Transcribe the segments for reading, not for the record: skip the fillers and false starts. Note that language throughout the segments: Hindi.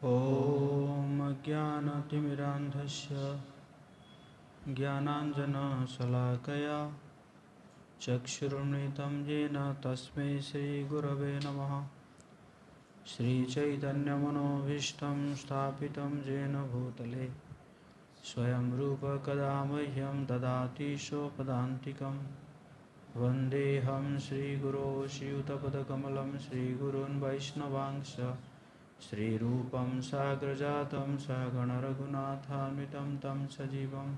ॐ ज्ञानतिमिरान्धस्य ज्ञानाञ्जनशलाकया चक्षुरुन्मिलितं येन तस्मै श्रीगुरवे नमः। श्रीचैतन्यमनोभीष्टं स्थापितं येन भूतले स्वयं रूप कदा मह्यं ददाति स्वपदान्तिकं। वन्देऽहं श्रीगुरो श्रीयुतपदकमलं श्रीगुरून् वैष्णवांश्च श्रीरूपं साग्रजातं सगणरघुनाथान्वितं तं सजीवं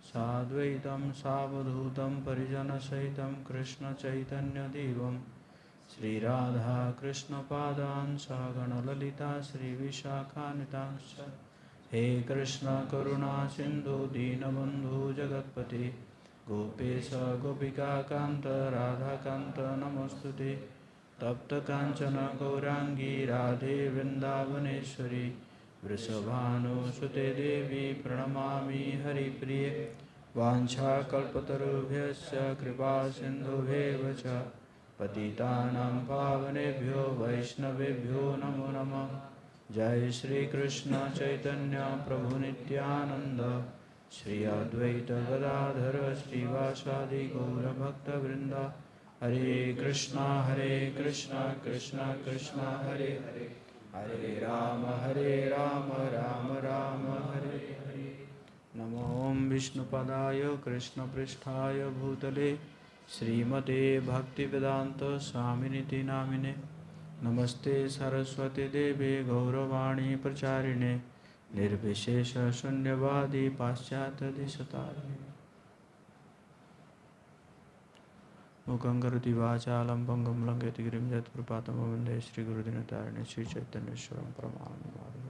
साद्वैतं सावधूतं परिजनसहितं कृष्णचैतन्यदेवं श्रीराधाकृष्णपादान् सगणललिता श्रीविशाखान्वितांश्च। हे कृष्ण करुणा सिन्धु दीनबन्धु जगत्पते गोपेश गोपिकान्त राधाकान्त नमोस्तुते। तप्त कांचन गौरांगी राधे वृंदावनेश्वरी वृषभानुसुते देवी प्रणमामि हरिप्रिये। वाञ्छाकल्पतरुभ्यश्च कृपा सिन्धुभ्येव च पतितानां पावनेभ्यो वैष्णवेभ्यो नमो नमः। जय श्री कृष्ण चैतन्य प्रभु नित्यानंद श्री अद्वैत गदाधर श्रीवासादि गौरभक्तवृंद। हरे कृष्णा कृष्णा कृष्णा हरे हरे, हरे राम राम राम हरे हरे। नमो विष्णुपदाय कृष्णपृष्ठाय भूतले श्रीमते भक्तिवेदांत स्वामिनिति नामिने। नमस्ते सरस्वती देवे गौरवाणी प्रचारिणे निर्विशेष शून्यवादी पाश्चात्यदेशतारिणे। मूकं करोति वाचालं पङ्गुं लङ्घयति गिरिं यत्कृपातमहं वन्दे श्रीगुरुदीनतारिणे श्रीचैतन्येश्वरं परमानन्दमाधवम्।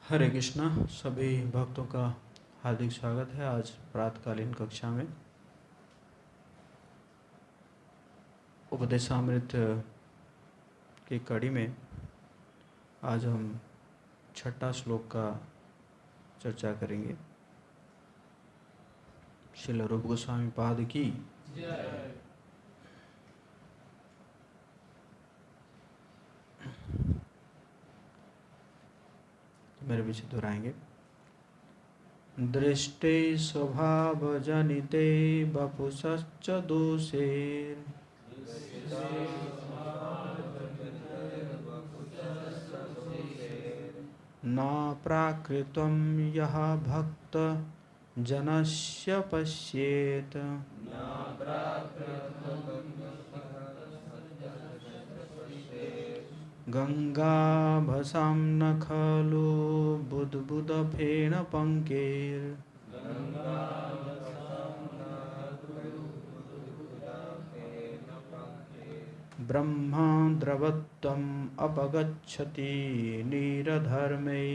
हरे कृष्णा। सभी भक्तों का हार्दिक स्वागत है आज प्रातःकालीन कक्षा में। उपदेशामृत की कड़ी में आज हम छठा श्लोक का चर्चा करेंगे। श्रील रूप गोस्वामी पाद की जय। मेरे पीछे दोहराएंगे। दृष्टे स्वभाव जनिते वपुषश्च दोषे न प्राकृतं यः भक्त जनस्य पश्येत्। गंगाभसां न खलु बुद्बुदफेन पंकेर ब्रह्मा द्रवत्वम् अपगच्छति नीरधर्मै।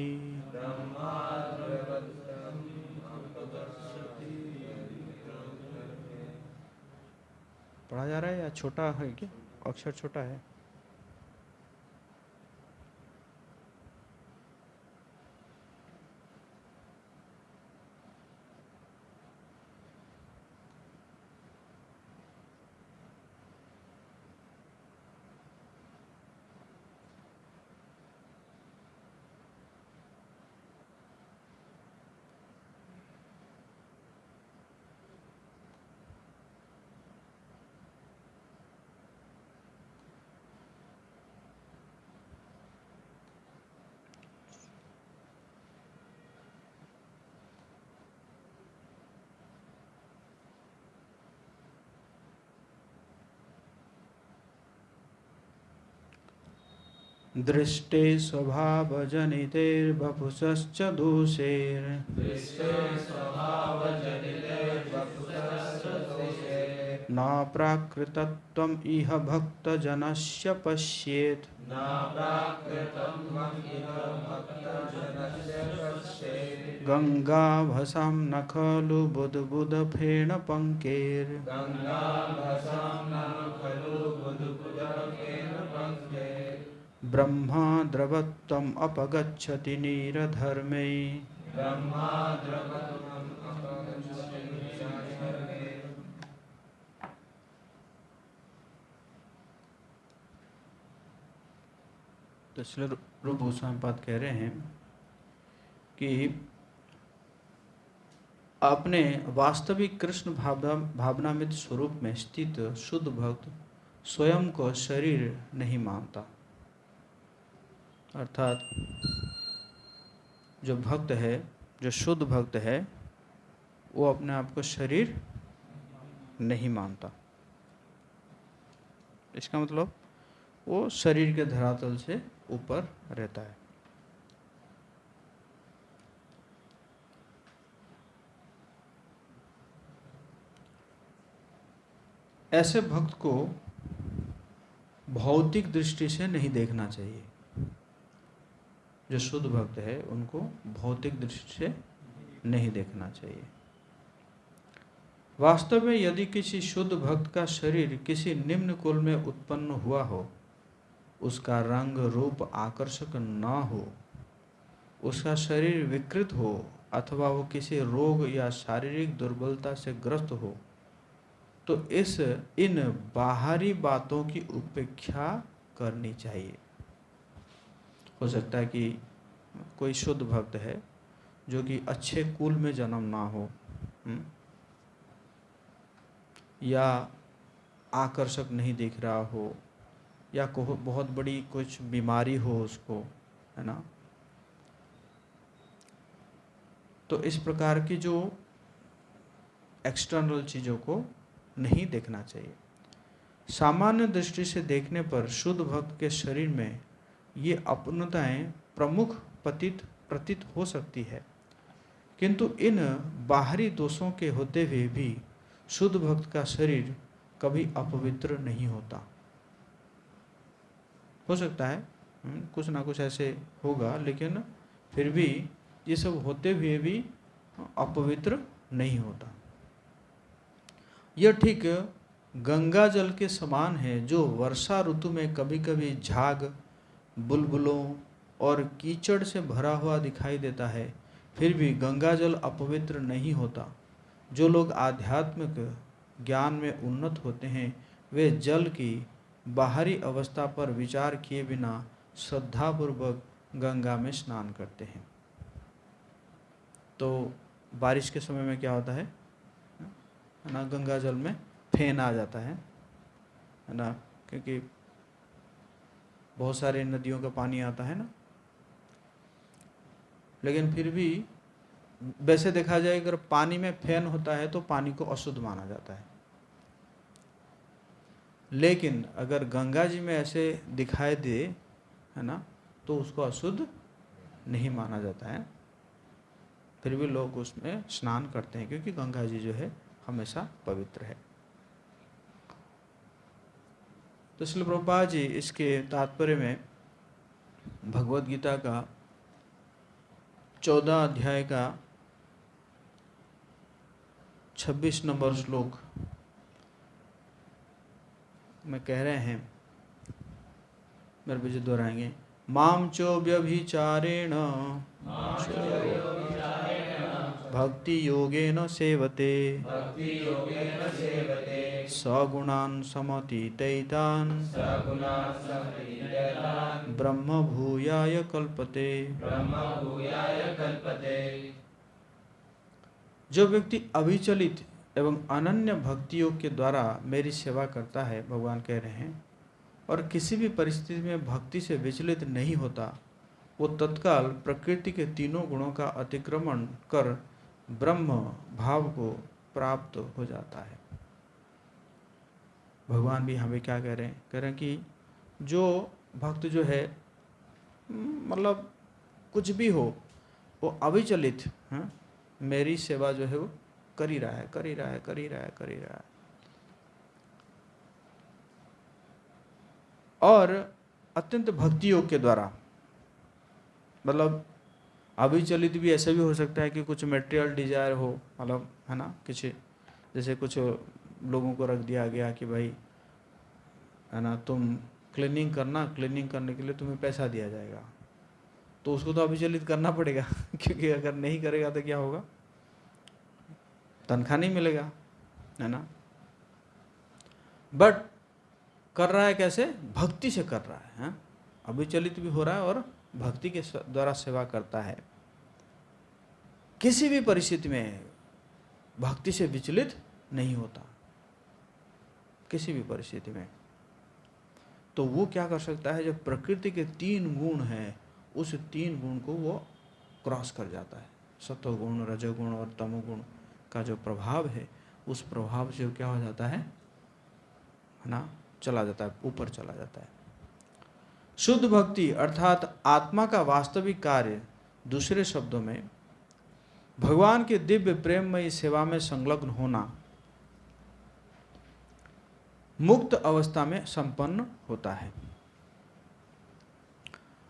पढ़ा जा रहा है या छोटा है? क्या अक्षर छोटा है? दृष्टे स्वभावजनितैर्वपुषश्च दोषैर् न प्राकृतत्वम् इह भक्तजनस्य पश्येत् गंगाभसां न खलु बुद्बुदफेन पंकेर् ब्रह्मा द्रवत्वम् अपगच्छति नीरधर्मै तो इसलिए रूप गोस्वामी पाद कह रहे हैं कि अपने वास्तविक कृष्ण भावनामित स्वरूप में स्थित शुद्ध भक्त स्वयं को शरीर नहीं मानता। अर्थात जो भक्त है, जो शुद्ध भक्त है, वो अपने आप को शरीर नहीं मानता। इसका मतलब वो शरीर के धरातल से ऊपर रहता है। ऐसे भक्त को भौतिक दृष्टि से नहीं देखना चाहिए। जो शुद्ध भक्त है उनको भौतिक दृष्टि से नहीं देखना चाहिए। वास्तव में यदि किसी शुद्ध भक्त का शरीर किसी निम्न कुल में उत्पन्न हुआ हो, उसका रंग रूप आकर्षक न हो, उसका शरीर विकृत हो अथवा वो किसी रोग या शारीरिक दुर्बलता से ग्रस्त हो, तो इन बाहरी बातों की उपेक्षा करनी चाहिए। हो सकता है कि कोई शुद्ध भक्त है जो कि अच्छे कुल में जन्म ना हो, या आकर्षक नहीं दिख रहा हो, या बहुत बड़ी कुछ बीमारी हो उसको, है ना। तो इस प्रकार की जो एक्सटर्नल चीज़ों को नहीं देखना चाहिए। सामान्य दृष्टि से देखने पर शुद्ध भक्त के शरीर में ये अपनताएं प्रमुख प्रतीत हो सकती है, किंतु इन बाहरी दोषों के होते हुए भी शुद्ध भक्त का शरीर कभी अपवित्र नहीं होता। हो सकता है कुछ ना कुछ ऐसे होगा, लेकिन फिर भी ये सब होते हुए भी अपवित्र नहीं होता। यह ठीक गंगा जल के समान है, जो वर्षा ऋतु में कभी कभी झाग, बुलबुलों और कीचड़ से भरा हुआ दिखाई देता है, फिर भी गंगा जल अपवित्र नहीं होता। जो लोग आध्यात्मिक ज्ञान में उन्नत होते हैं, वे जल की बाहरी अवस्था पर विचार किए बिना श्रद्धापूर्वक गंगा में स्नान करते हैं। तो बारिश के समय में क्या होता है ना, गंगा जल में फेन आ जाता है ना, क्योंकि बहुत सारे नदियों का पानी आता है ना। लेकिन फिर भी वैसे देखा जाए, अगर पानी में फेन होता है तो पानी को अशुद्ध माना जाता है। लेकिन अगर गंगा जी में ऐसे दिखाई दे, है ना, तो उसको अशुद्ध नहीं माना जाता है। फिर भी लोग उसमें स्नान करते हैं, क्योंकि गंगा जी जो है हमेशा पवित्र है। तो श्रील प्रभुपाद जी इसके तात्पर्य में भगवद गीता का 14 अध्याय का 26 नंबर श्लोक में कह रहे हैं, मेरे पीछे दोहराएंगे। माम चो व्यभिचारेण भक्ति योगेन सेवते सगुणान् समतीतैतान् ब्रह्म भूयाय कल्पते। जो व्यक्ति अविचलित एवं अनन्य भक्तियों के द्वारा मेरी सेवा करता है, भगवान कह रहे हैं, और किसी भी परिस्थिति में भक्ति से विचलित नहीं होता, वो तत्काल प्रकृति के तीनों गुणों का अतिक्रमण कर ब्रह्म भाव को प्राप्त हो जाता है। भगवान भी हमें क्या कह रहे हैं? कह रहे हैं कि जो भक्त जो है, मतलब कुछ भी हो, वो अविचलित मेरी सेवा जो है वो कर ही रहा है। और अत्यंत भक्ति योग के द्वारा, मतलब अभिचलित भी ऐसा भी हो सकता है कि कुछ मटेरियल डिजायर हो, मतलब है ना, किसी जैसे कुछ लोगों को रख दिया गया कि भाई है ना तुम क्लीनिंग करना, क्लीनिंग करने के लिए तुम्हें पैसा दिया जाएगा, तो उसको तो अभिचलित करना पड़ेगा क्योंकि अगर नहीं करेगा तो क्या होगा, तनख्वाह नहीं मिलेगा, है ना। बट कर रहा है कैसे, भक्ति से कर रहा है, अभिचलित भी हो रहा है और भक्ति के द्वारा सेवा करता है। किसी भी परिस्थिति में भक्ति से विचलित नहीं होता, किसी भी परिस्थिति में। तो वो क्या कर सकता है, जब प्रकृति के 3 गुण हैं उस 3 गुण को वो क्रॉस कर जाता है। सत्वगुण, रजोगुण और तमोगुण का जो प्रभाव है उस प्रभाव से क्या हो जाता है ना, चला जाता है, ऊपर चला जाता है। शुद्ध भक्ति अर्थात आत्मा का वास्तविक कार्य, दूसरे शब्दों में भगवान के दिव्य प्रेममयी सेवा में संलग्न होना, मुक्त अवस्था में संपन्न होता है।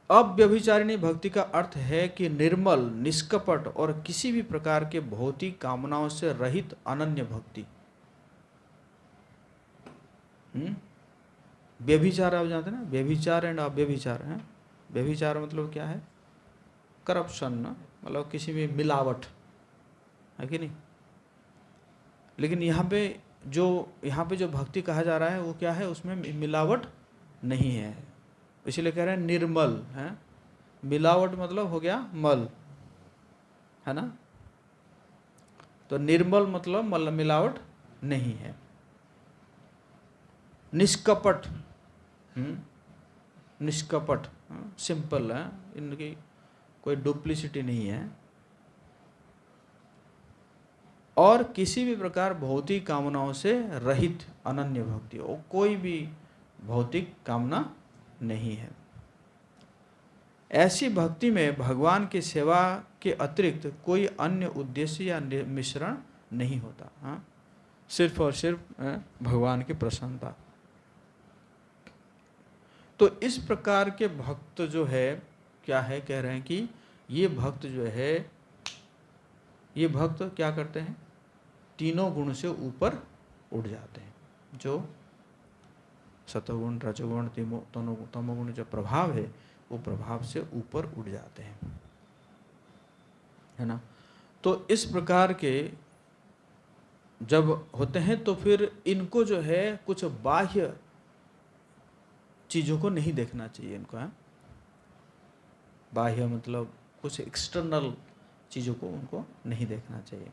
अव्यभिचारिणी भक्ति का अर्थ है कि निर्मल, निष्कपट और किसी भी प्रकार के भौतिक कामनाओं से रहित अनन्य भक्ति। व्यभिचार आप जानते हैं ना, व्यभिचार एंड अव्यभिचार है। व्यभिचार मतलब क्या है, करप्शन, मतलब किसी में मिलावट है कि नहीं। लेकिन यहाँ पे जो भक्ति कहा जा रहा है वो क्या है, उसमें मिलावट नहीं है, इसलिए कह रहे हैं निर्मल है। मिलावट मतलब हो गया मल, है ना। तो निर्मल मतलब मिलावट नहीं है। निष्कपट, निष्कपट सिंपल है, इनकी कोई डुप्लिसिटी नहीं है। और किसी भी प्रकार भौतिक कामनाओं से रहित अनन्य भक्ति, और कोई भी भौतिक कामना नहीं है। ऐसी भक्ति में भगवान की सेवा के अतिरिक्त कोई अन्य उद्देश्य या मिश्रण नहीं होता, सिर्फ और सिर्फ भगवान की प्रसन्नता। तो इस प्रकार के भक्त जो है क्या है, कह रहे हैं कि ये भक्त जो है, ये भक्त क्या करते हैं, तीनों गुण से ऊपर उठ जाते हैं। जो सतोगुण, रजोगुण, तमोगुण जो प्रभाव है वो प्रभाव से ऊपर उठ जाते हैं, है ना। तो इस प्रकार के जब होते हैं तो फिर इनको जो है कुछ बाह्य चीज़ों को नहीं देखना चाहिए इनको, है। बाह्य मतलब कुछ एक्सटर्नल चीज़ों को उनको नहीं देखना चाहिए।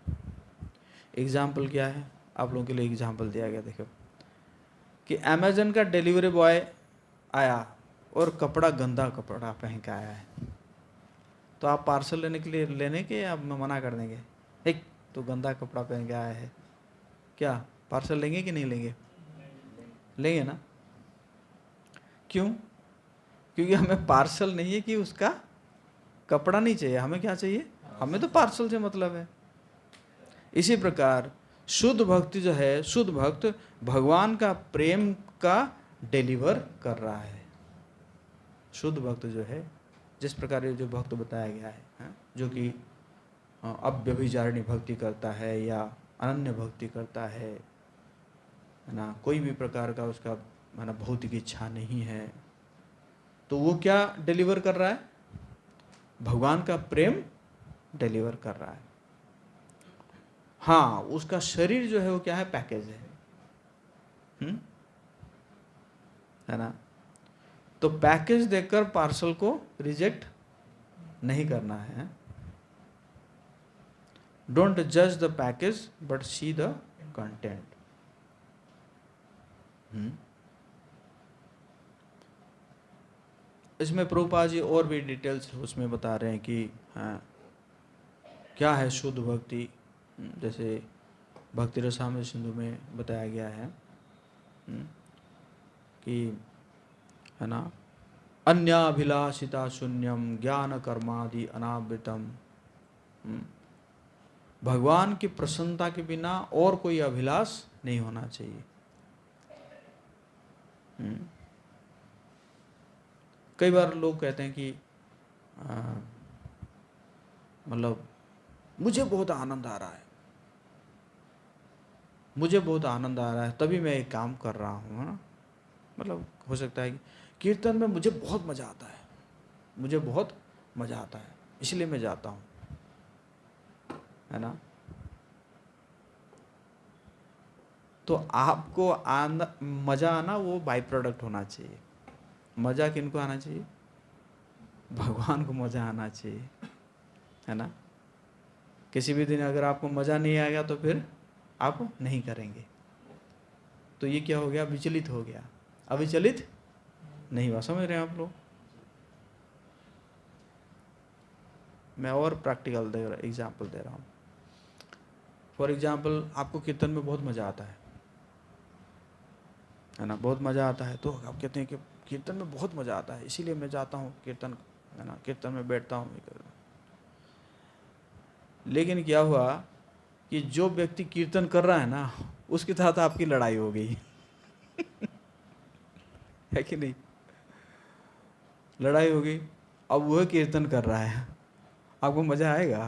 एग्जाम्पल क्या है, आप लोगों के लिए एग्जाम्पल दिया गया, देखो कि अमेजन का डिलीवरी बॉय आया और कपड़ा गंदा कपड़ा पहन के आया है, तो आप पार्सल लेने के लिए लेने के आप मना कर देंगे, एक तो गंदा कपड़ा पहन के आया है, क्या पार्सल लेंगे कि नहीं लेंगे? लेंगे ना। क्यों? क्योंकि हमें पार्सल नहीं है कि उसका कपड़ा नहीं चाहिए, हमें क्या चाहिए, हमें तो पार्सल से मतलब है। इसी प्रकार शुद्ध भक्ति जो है, शुद्ध भक्त भगवान का प्रेम का डिलीवर कर रहा है। शुद्ध भक्त जो है, जिस प्रकार जो भक्त बताया गया है, जो कि अव्यभिचारिणी भक्ति करता है या अनन्य भक्ति करता है ना, कोई भी प्रकार का उसका है ना भौतिक इच्छा नहीं है, तो वो क्या डिलीवर कर रहा है, भगवान का प्रेम डिलीवर कर रहा है। हाँ, उसका शरीर जो है वो क्या है, पैकेज है ना। तो पैकेज देकर पार्सल को रिजेक्ट नहीं करना है। डोंट जज the package but see the content. इसमें प्रभुपाद जी और भी डिटेल्स उसमें बता रहे हैं कि क्या है शुद्ध भक्ति। जैसे भक्ति रसामृत सिंधु में बताया गया है कि है ना, अन्याभिलाषिता शून्यम ज्ञान कर्मादि अनावृतम। भगवान की प्रसन्नता के बिना और कोई अभिलाष नहीं होना चाहिए। कई बार लोग कहते हैं कि मतलब मुझे बहुत आनंद आ रहा है, मुझे बहुत आनंद आ रहा है तभी मैं एक काम कर रहा हूँ, है ना। मतलब हो सकता है कि कीर्तन में मुझे बहुत मज़ा आता है, मुझे बहुत मज़ा आता है इसलिए मैं जाता हूँ, है ना। तो आपको मज़ा आना वो बाई प्रोडक्ट होना चाहिए। मज़ा किनको आना चाहिए? भगवान को मज़ा आना चाहिए, है ना। किसी भी दिन अगर आपको मज़ा नहीं आएगा तो फिर आप नहीं करेंगे। तो ये क्या हो गया? विचलित हो गया, अविचलित नहीं हुआ। समझ रहे हैं आप लोग? मैं और प्रैक्टिकल एग्जाम्पल दे रहा हूँ। फॉर एग्जाम्पल आपको कीर्तन में बहुत मज़ा आता है ना, बहुत मज़ा आता है, तो आप कहते हैं कि कीर्तन में बहुत मज़ा आता है इसीलिए मैं जाता हूँ कीर्तन, है ना, कीर्तन में बैठता हूँ। लेकिन क्या हुआ कि जो व्यक्ति कीर्तन कर रहा है ना, उसके साथ आपकी लड़ाई हो गई है कि नहीं? लड़ाई हो गई। अब वह कीर्तन कर रहा है, आपको मज़ा आएगा?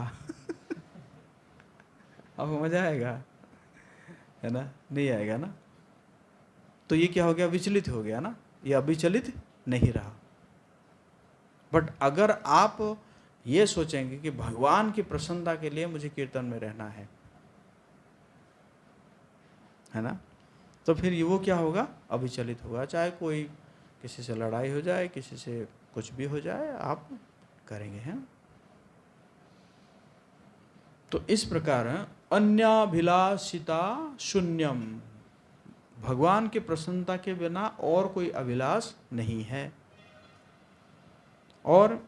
आपको मज़ा आएगा? है ना, नहीं आएगा ना। तो ये क्या हो गया? विचलित हो गया ना, ये अविचलित नहीं रहा। बट अगर आप ये सोचेंगे कि भगवान की प्रसन्नता के लिए मुझे कीर्तन में रहना है ना, तो फिर ये वो क्या होगा? अविचलित होगा। चाहे कोई किसी से लड़ाई हो जाए, किसी से कुछ भी हो जाए, आप करेंगे, हैं। तो इस प्रकार अन्याभिलाषिता शून्यम, भगवान की प्रसन्नता के बिना और कोई अभिलाष नहीं है। और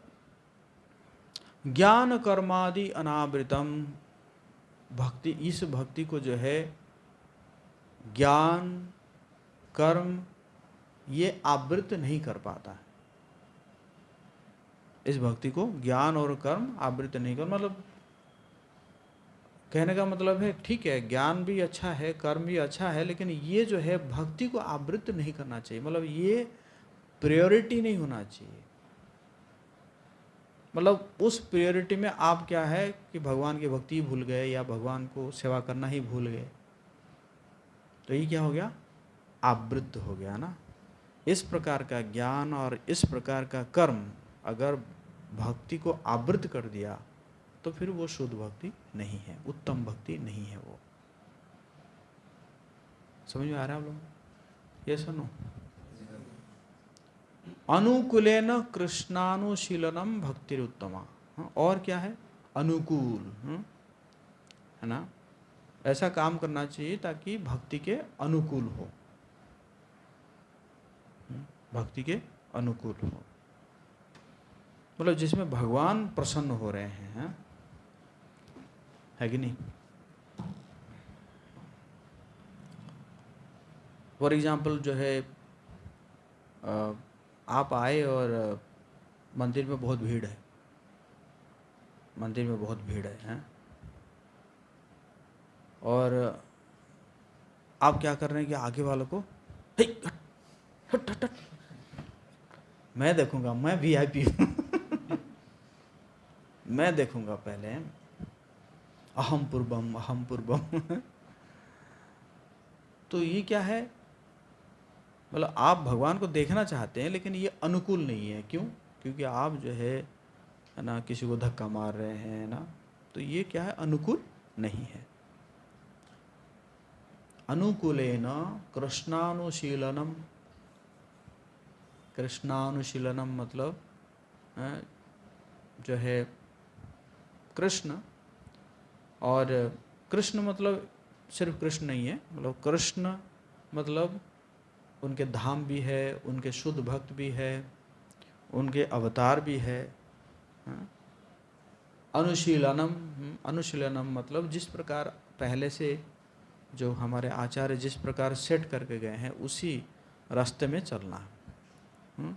ज्ञान कर्मादि अनावृतम, भक्ति, इस भक्ति को जो है ज्ञान कर्म ये आवृत नहीं कर पाता है। इस भक्ति को ज्ञान और कर्म आवृत नहीं कर, मतलब कहने का मतलब है ठीक है ज्ञान भी अच्छा है, कर्म भी अच्छा है, लेकिन ये जो है भक्ति को आवृत नहीं करना चाहिए। मतलब ये प्रायोरिटी नहीं होना चाहिए। मतलब उस प्रायोरिटी में आप क्या है कि भगवान की भक्ति भूल गए या भगवान को सेवा करना ही भूल गए, तो ये क्या हो गया? आवृत हो गया ना। इस प्रकार का ज्ञान और इस प्रकार का कर्म अगर भक्ति को आवृत कर दिया तो फिर वो शुद्ध भक्ति नहीं है, उत्तम भक्ति नहीं है वो। समझ में आ रहा है आप लोग? ये सुनो, अनुकूलेन कृष्णानुशीलनम भक्तिरुत्तमा। और क्या है? अनुकूल, है ना। ऐसा काम करना चाहिए ताकि भक्ति के अनुकूल हो, भक्ति के अनुकूल हो, मतलब जिसमें भगवान प्रसन्न हो रहे हैं, है कि नहीं। फॉर एग्जाम्पल जो है आप आए और मंदिर में बहुत भीड़ है, मंदिर में बहुत भीड़ है, और आप क्या कर रहे हैं कि आगे वालों को हट हट हट हट, मैं देखूंगा, मैं वीआईपी हूँ मैं देखूंगा पहले, अहम पूर्वम अहम पूर्वम तो ये क्या है? मतलब आप भगवान को देखना चाहते हैं लेकिन ये अनुकूल नहीं है। क्यों? क्योंकि आप जो है ना किसी को धक्का मार रहे हैं ना, तो ये क्या है? अनुकूल नहीं है। अनुकूलेन कृष्णानुशीलनम, कृष्णानुशीलनम मतलब जो है कृष्ण, और कृष्ण मतलब सिर्फ कृष्ण नहीं है, मतलब कृष्ण मतलब उनके धाम भी है, उनके शुद्ध भक्त भी है, उनके अवतार भी है। अनुशीलनम, अनुशीलनम मतलब जिस प्रकार पहले से जो हमारे आचार्य जिस प्रकार सेट करके गए हैं उसी रास्ते में चलना है।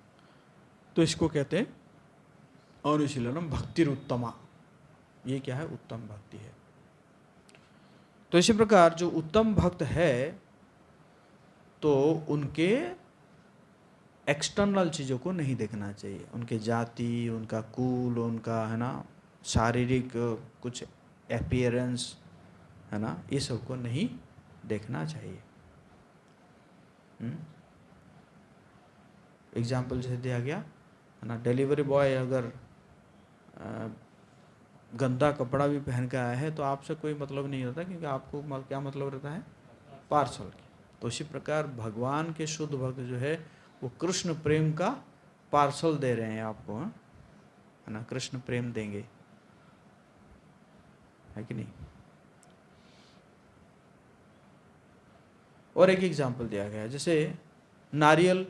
तो इसको कहते हैं अनुशीलनम भक्तिरुत्तमा। ये क्या है? उत्तम भक्ति है। तो इसी प्रकार जो उत्तम भक्त है तो उनके एक्सटर्नल चीज़ों को नहीं देखना चाहिए, उनके जाति, उनका कुल, उनका है ना शारीरिक कुछ अपीयरेंस है ना, ये सब को नहीं देखना चाहिए। एग्जाम्पल जैसे दिया गया है ना, डिलीवरी बॉय अगर गंदा कपड़ा भी पहन के आया है तो आपसे कोई मतलब नहीं होता, क्योंकि आपको क्या मतलब रहता है, पार्सल की। तो इसी प्रकार भगवान के शुद्ध भक्त जो है वो कृष्ण प्रेम का पार्सल दे रहे हैं आपको, है ना, कृष्ण प्रेम देंगे, है कि नहीं। और एक एग्जाम्पल दिया गया है, जैसे नारियल,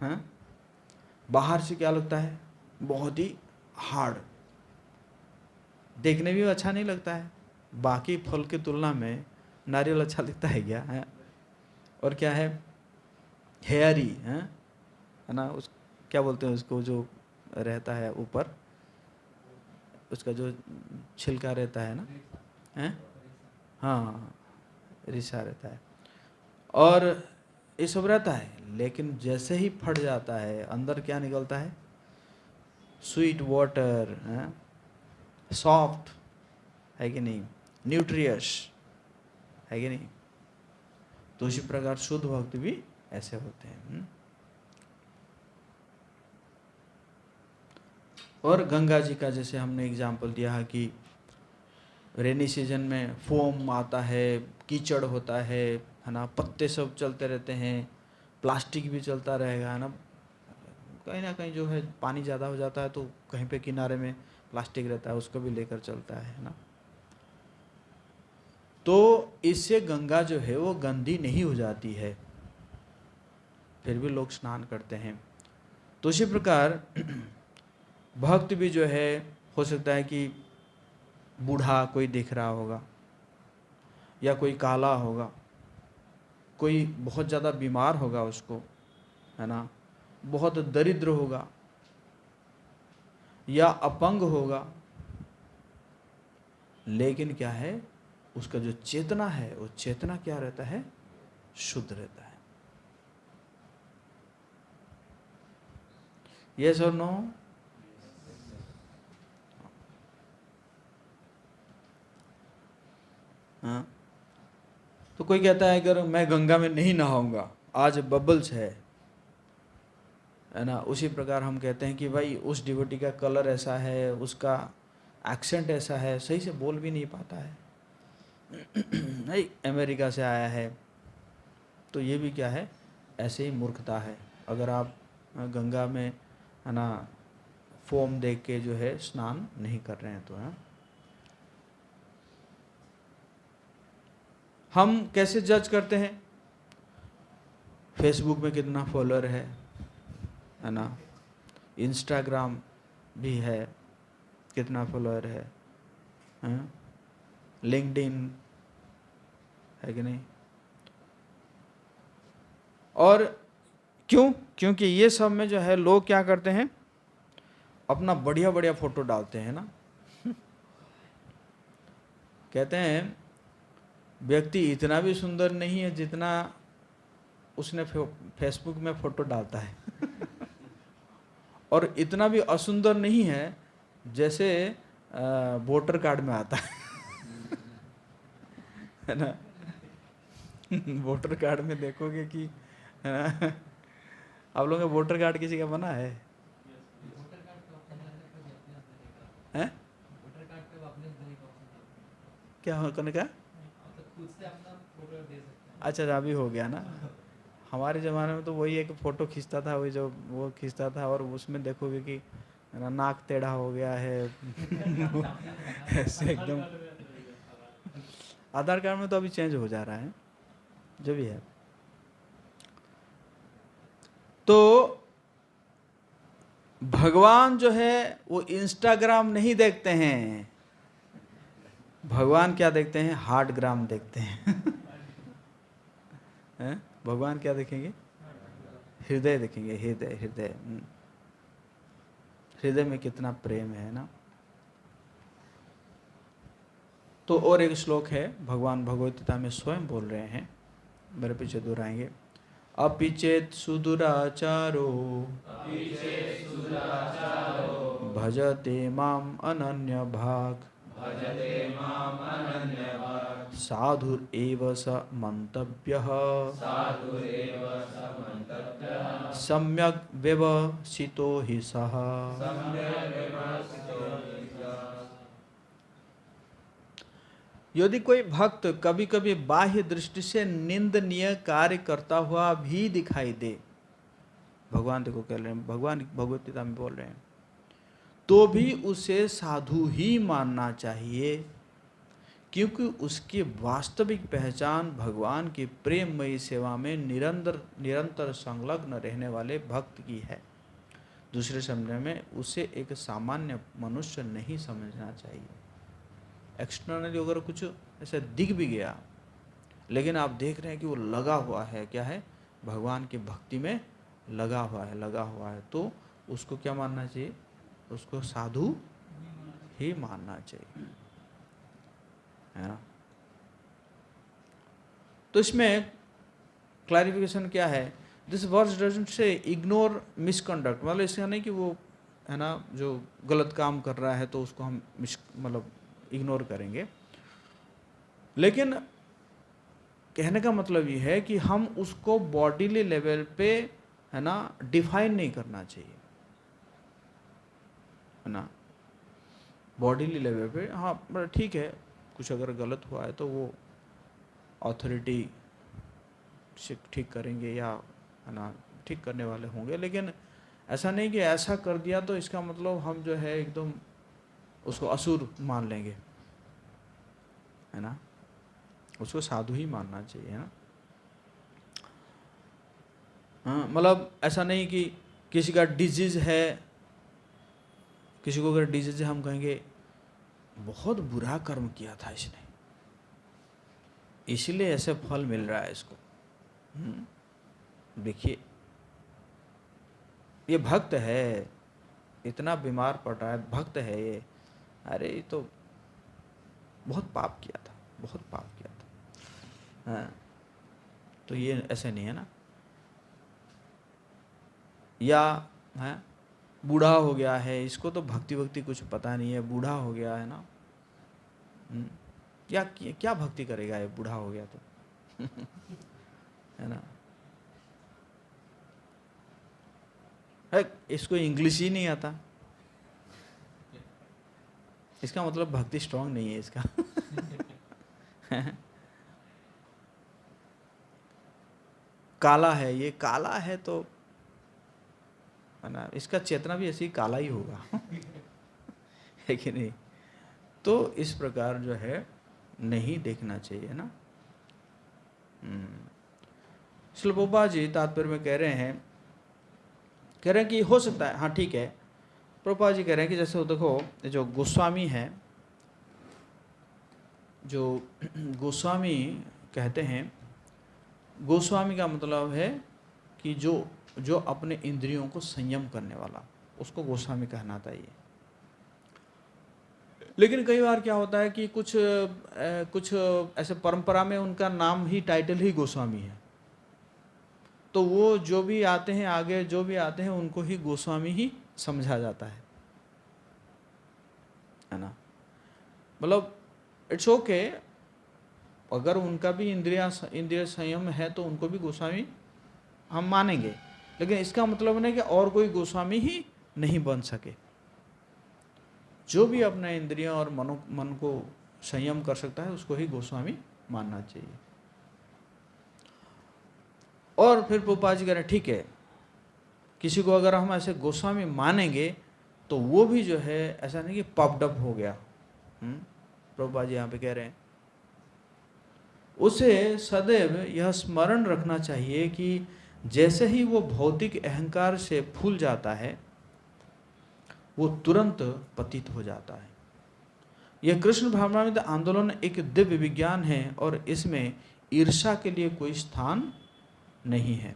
हैं, बाहर से क्या लगता है, बहुत ही हार्ड, देखने में भी अच्छा नहीं लगता है, बाकी फल की तुलना में नारियल अच्छा दिखता है क्या, है। और क्या है, हेयरी, है ना, उस क्या बोलते हैं उसको, जो रहता है ऊपर, उसका जो छिलका रहता है ना, है, हाँ, रिसा रहता है, और ये सब रहता है, लेकिन जैसे ही फट जाता है अंदर क्या निकलता है, स्वीट वाटर, सॉफ्ट, है कि नहीं, न्यूट्रियस, है कि नहीं। तो इसी प्रकार शुद्ध भक्त भी ऐसे होते हैं। और गंगा जी का जैसे हमने एग्जाम्पल दिया है कि रेनी सीजन में फोम आता है, कीचड़ होता है ना, पत्ते सब चलते रहते हैं, प्लास्टिक भी चलता रहेगा, है ना कहीं जो है पानी ज़्यादा हो जाता है तो कहीं पे किनारे में प्लास्टिक रहता है, उसको भी लेकर चलता है ना। तो इससे गंगा जो है वो गंदी नहीं हो जाती है, फिर भी लोग स्नान करते हैं। तो इसी प्रकार भक्त भी जो है, हो सकता है कि बूढ़ा कोई दिख रहा होगा, या कोई काला होगा, कोई बहुत ज़्यादा बीमार होगा उसको, है ना, बहुत दरिद्र होगा या अपंग होगा, लेकिन क्या है, उसका जो चेतना है वो चेतना क्या रहता है, शुद्ध रहता है। यस और नो। हाँ, तो कोई कहता है अगर मैं गंगा में नहीं नहाऊंगा, आज बबल्स है ना, उसी प्रकार हम कहते हैं कि भाई उस डिवोटी का कलर ऐसा है, उसका एक्सेंट ऐसा है, सही से बोल भी नहीं पाता है, नहीं अमेरिका से आया है, तो ये भी क्या है, ऐसे ही मूर्खता है। अगर आप गंगा में, है ना, फोम देख के जो है स्नान नहीं कर रहे हैं तो, है। हम कैसे जज करते हैं, फेसबुक में कितना फॉलोअर है ना, इंस्टाग्राम भी है, कितना फॉलोअर है, लिंक्डइन है कि नहीं। और क्यों, क्योंकि ये सब में जो है लोग क्या करते हैं, अपना बढ़िया बढ़िया फोटो डालते हैं ना। कहते हैं व्यक्ति इतना भी सुंदर नहीं है जितना उसने फेसबुक में फोटो डालता है, और इतना भी असुंदर नहीं है जैसे वोटर कार्ड में आता है ना। वोटर कार्ड में देखोगे कि, है ना, आप लोगों का वोटर कार्ड किसी का बना है, हैं? क्या करने का, अच्छा अभी हो गया ना। हमारे ज़माने में तो वही एक फ़ोटो खींचता था, वही जो वो खींचता था, और उसमें देखोगे कि नाक टेढ़ा हो गया है। ऐसे एकदम। आधार कार्ड में तो अभी चेंज हो जा रहा है, जो भी है। तो भगवान जो है वो इंस्टाग्राम नहीं देखते हैं, भगवान क्या देखते हैं, हार्ट ग्राम देखते हैं। हैं? भगवान क्या देखेंगे, हृदय देखेंगे, हृदय हृदय, हृदय में कितना प्रेम है ना। तो और एक श्लोक है, भगवान भगवत गीता में स्वयं बोल रहे हैं, मेरे पीछे दोहराएंगे। अपि चेत् सुदुराचारो भजते माम् अनन्यभाक् साधुरेव स मन्तव्यः सम्यक् व्यवसितो हि सः। यदि कोई भक्त कभी कभी बाह्य दृष्टि से निंदनीय कार्य करता हुआ भी दिखाई दे, भगवान देखो कह रहे हैं, भगवान भगवत गीता में बोल रहे हैं, तो भी उसे साधु ही मानना चाहिए, क्योंकि उसकी वास्तविक पहचान भगवान की प्रेममयी सेवा में निरंतर संलग्न रहने वाले भक्त की है। दूसरे शब्द में उसे एक सामान्य मनुष्य नहीं समझना चाहिए। एक्सटर्नली अगर कुछ ऐसा दिख भी गया, लेकिन आप देख रहे हैं कि वो लगा हुआ है, क्या है, भगवान की भक्ति में लगा हुआ है, तो उसको क्या मानना चाहिए, उसको साधु ही मानना चाहिए, है ना। तो इसमें क्लैरिफिकेशन क्या है, this words doesn't say ignore misconduct, मतलब इसका नहीं कि वो, है ना, जो गलत काम कर रहा है तो उसको हम मतलब इग्नोर करेंगे, लेकिन कहने का मतलब ये है कि हम उसको बॉडीली लेवल पे, है ना, डिफाइन नहीं करना चाहिए, है ना। बॉडीली लेवल पे हाँ मतलब ठीक है, कुछ अगर गलत हुआ है तो वो अथॉरिटी से ठीक करेंगे, या है ना ठीक करने वाले होंगे, लेकिन ऐसा नहीं कि ऐसा कर दिया तो इसका मतलब हम जो है एकदम उसको असुर मान लेंगे, है ना। उसको साधु ही मानना चाहिए, है ना। हाँ मतलब ऐसा नहीं कि किसी का डिजीज है, किसी को अगर डिजीज है हम कहेंगे बहुत बुरा कर्म किया था इसने, इसलिए ऐसे फल मिल रहा है इसको। देखिए ये भक्त है, इतना बीमार पड़ रहा है, भक्त है ये, अरे ये तो बहुत पाप किया था, बहुत पाप किया था, हाँ। तो ये ऐसे नहीं है ना। या है बूढ़ा हो गया है, इसको तो भक्ति कुछ पता नहीं है, बूढ़ा हो गया है ना, या क्या भक्ति करेगा ये, बूढ़ा हो गया तो है ना। इसको इंग्लिश ही नहीं आता, इसका मतलब भक्ति स्ट्रांग नहीं है इसका काला है, ये काला है तो, है ना, इसका चेतना भी ऐसे ही काला ही होगा है कि नहीं। तो इस प्रकार जो है नहीं देखना चाहिए ना। श्रील प्रभुपाद जी तात्पर्य में कह रहे हैं कि हो सकता है, हाँ ठीक है, प्रभुपाद जी कह रहे हैं कि जैसे देखो जो गोस्वामी है, जो गोस्वामी कहते हैं, गोस्वामी का मतलब है कि जो अपने इंद्रियों को संयम करने वाला, उसको गोस्वामी कहना चाहिए। लेकिन कई बार क्या होता है कि कुछ ऐसे परंपरा में उनका नाम ही, टाइटल ही गोस्वामी है, तो वो जो भी आते हैं आगे, जो भी आते हैं उनको ही गोस्वामी ही समझा जाता है ना। मतलब इट्स ओके, अगर उनका भी इंद्रिय संयम है तो उनको भी गोस्वामी हम मानेंगे, लेकिन इसका मतलब नहीं कि और कोई गोस्वामी ही नहीं बन सके। जो भी अपना इंद्रियों और मन को संयम कर सकता है उसको ही गोस्वामी मानना चाहिए। और फिर प्रभुपाद जी कह रहे हैं ठीक है, किसी को अगर हम ऐसे गोस्वामी मानेंगे तो वो भी जो है ऐसा नहीं कि पॉप्ड अप हो गया। प्रभुपाद जी यहाँ पे कह रहे हैं उसे सदैव यह स्मरण रखना चाहिए कि जैसे ही वो भौतिक अहंकार से फूल जाता है वो तुरंत पतित हो जाता है। यह कृष्ण भावनामृत आंदोलन एक दिव्य विज्ञान है और इसमें ईर्ष्या के लिए कोई स्थान नहीं है।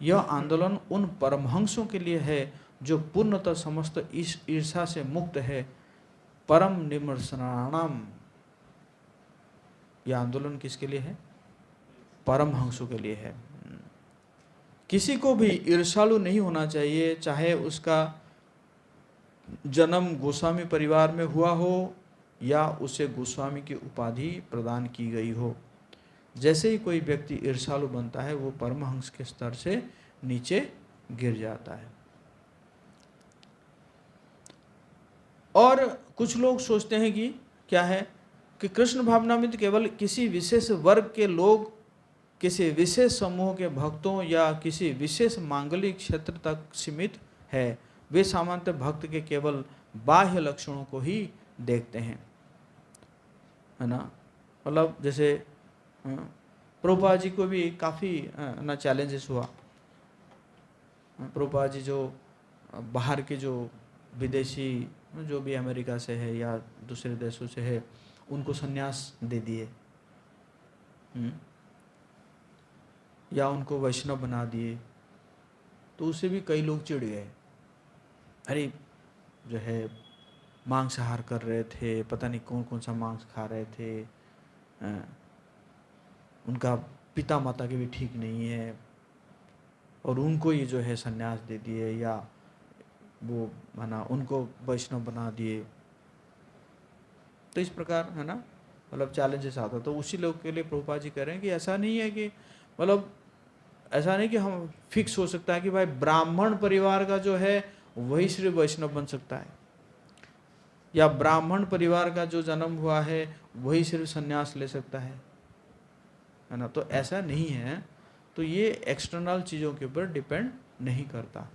यह आंदोलन उन परमहंसों के लिए है जो पूर्णतः समस्त इस ईर्ष्या से मुक्त है। परम निमर्शनाणाम, यह आंदोलन किसके लिए है? परमहंसों के लिए है। किसी को भी ईर्ष्यालु नहीं होना चाहिए, चाहे उसका जन्म गोस्वामी परिवार में हुआ हो या उसे गोस्वामी की उपाधि प्रदान की गई हो। जैसे ही कोई व्यक्ति ईर्ष्यालु बनता है वो परमहंस के स्तर से नीचे गिर जाता है। और कुछ लोग सोचते हैं कि क्या है कि कृष्ण भावनामृत केवल किसी विशेष वर्ग के लोग, किसी विशेष समूह के भक्तों या किसी विशेष मांगलिक क्षेत्र तक सीमित है। वे सामान्य भक्त के केवल बाह्य लक्षणों को ही देखते हैं, है ना। मतलब जैसे प्रभुपाद जी को भी काफ़ी ना चैलेंजेस हुआ। प्रभुपाद जी जो बाहर के जो विदेशी जो भी अमेरिका से है या दूसरे देशों से है उनको संन्यास दे दिए, या उनको वैष्णव बना दिए, तो उससे भी कई लोग चिढ़ गए। अरे जो है मांसाहार कर रहे थे, पता नहीं कौन कौन सा मांस खा रहे थे, उनका पिता माता के भी ठीक नहीं है, और उनको ये जो है संन्यास दे दिए या वो माना उनको वैष्णव बना दिए। तो इस प्रकार है ना, मतलब चैलेंजेस आता। तो उसी लोग के लिए प्रभुपाद जी कह रहे हैं कि ऐसा नहीं है कि मतलब ऐसा नहीं कि हम फिक्स हो सकता है कि भाई ब्राह्मण परिवार का जो है वही सिर्फ वैष्णव बन सकता है, या ब्राह्मण परिवार का जो जन्म हुआ है वही सिर्फ संन्यास ले सकता है ना। तो ऐसा नहीं है। तो ये एक्सटर्नल चीज़ों के ऊपर डिपेंड नहीं करता,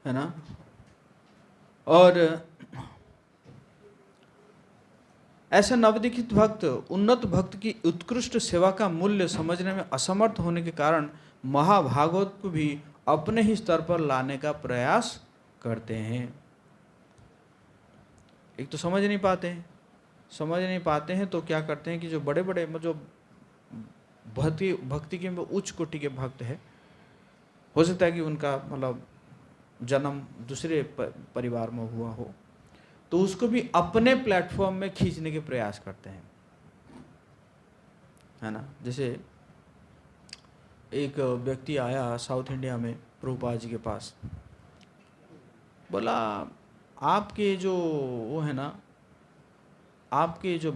है ना। और ऐसा नवदीक्षित भक्त उन्नत भक्त की उत्कृष्ट सेवा का मूल्य समझने में असमर्थ होने के कारण महाभागवत को भी अपने ही स्तर पर लाने का प्रयास करते हैं। एक तो समझ नहीं पाते हैं तो क्या करते हैं कि जो बड़े बड़े जो भक्ति के उच्च कोटि के भक्त है, हो सकता है कि उनका मतलब जन्म दूसरे परिवार में हुआ हो, तो उसको भी अपने प्लेटफॉर्म में खींचने के प्रयास करते हैं, है ना। जैसे एक व्यक्ति आया साउथ इंडिया में प्रभुपाद जी के पास, बोला आपके जो वो है ना, आपके जो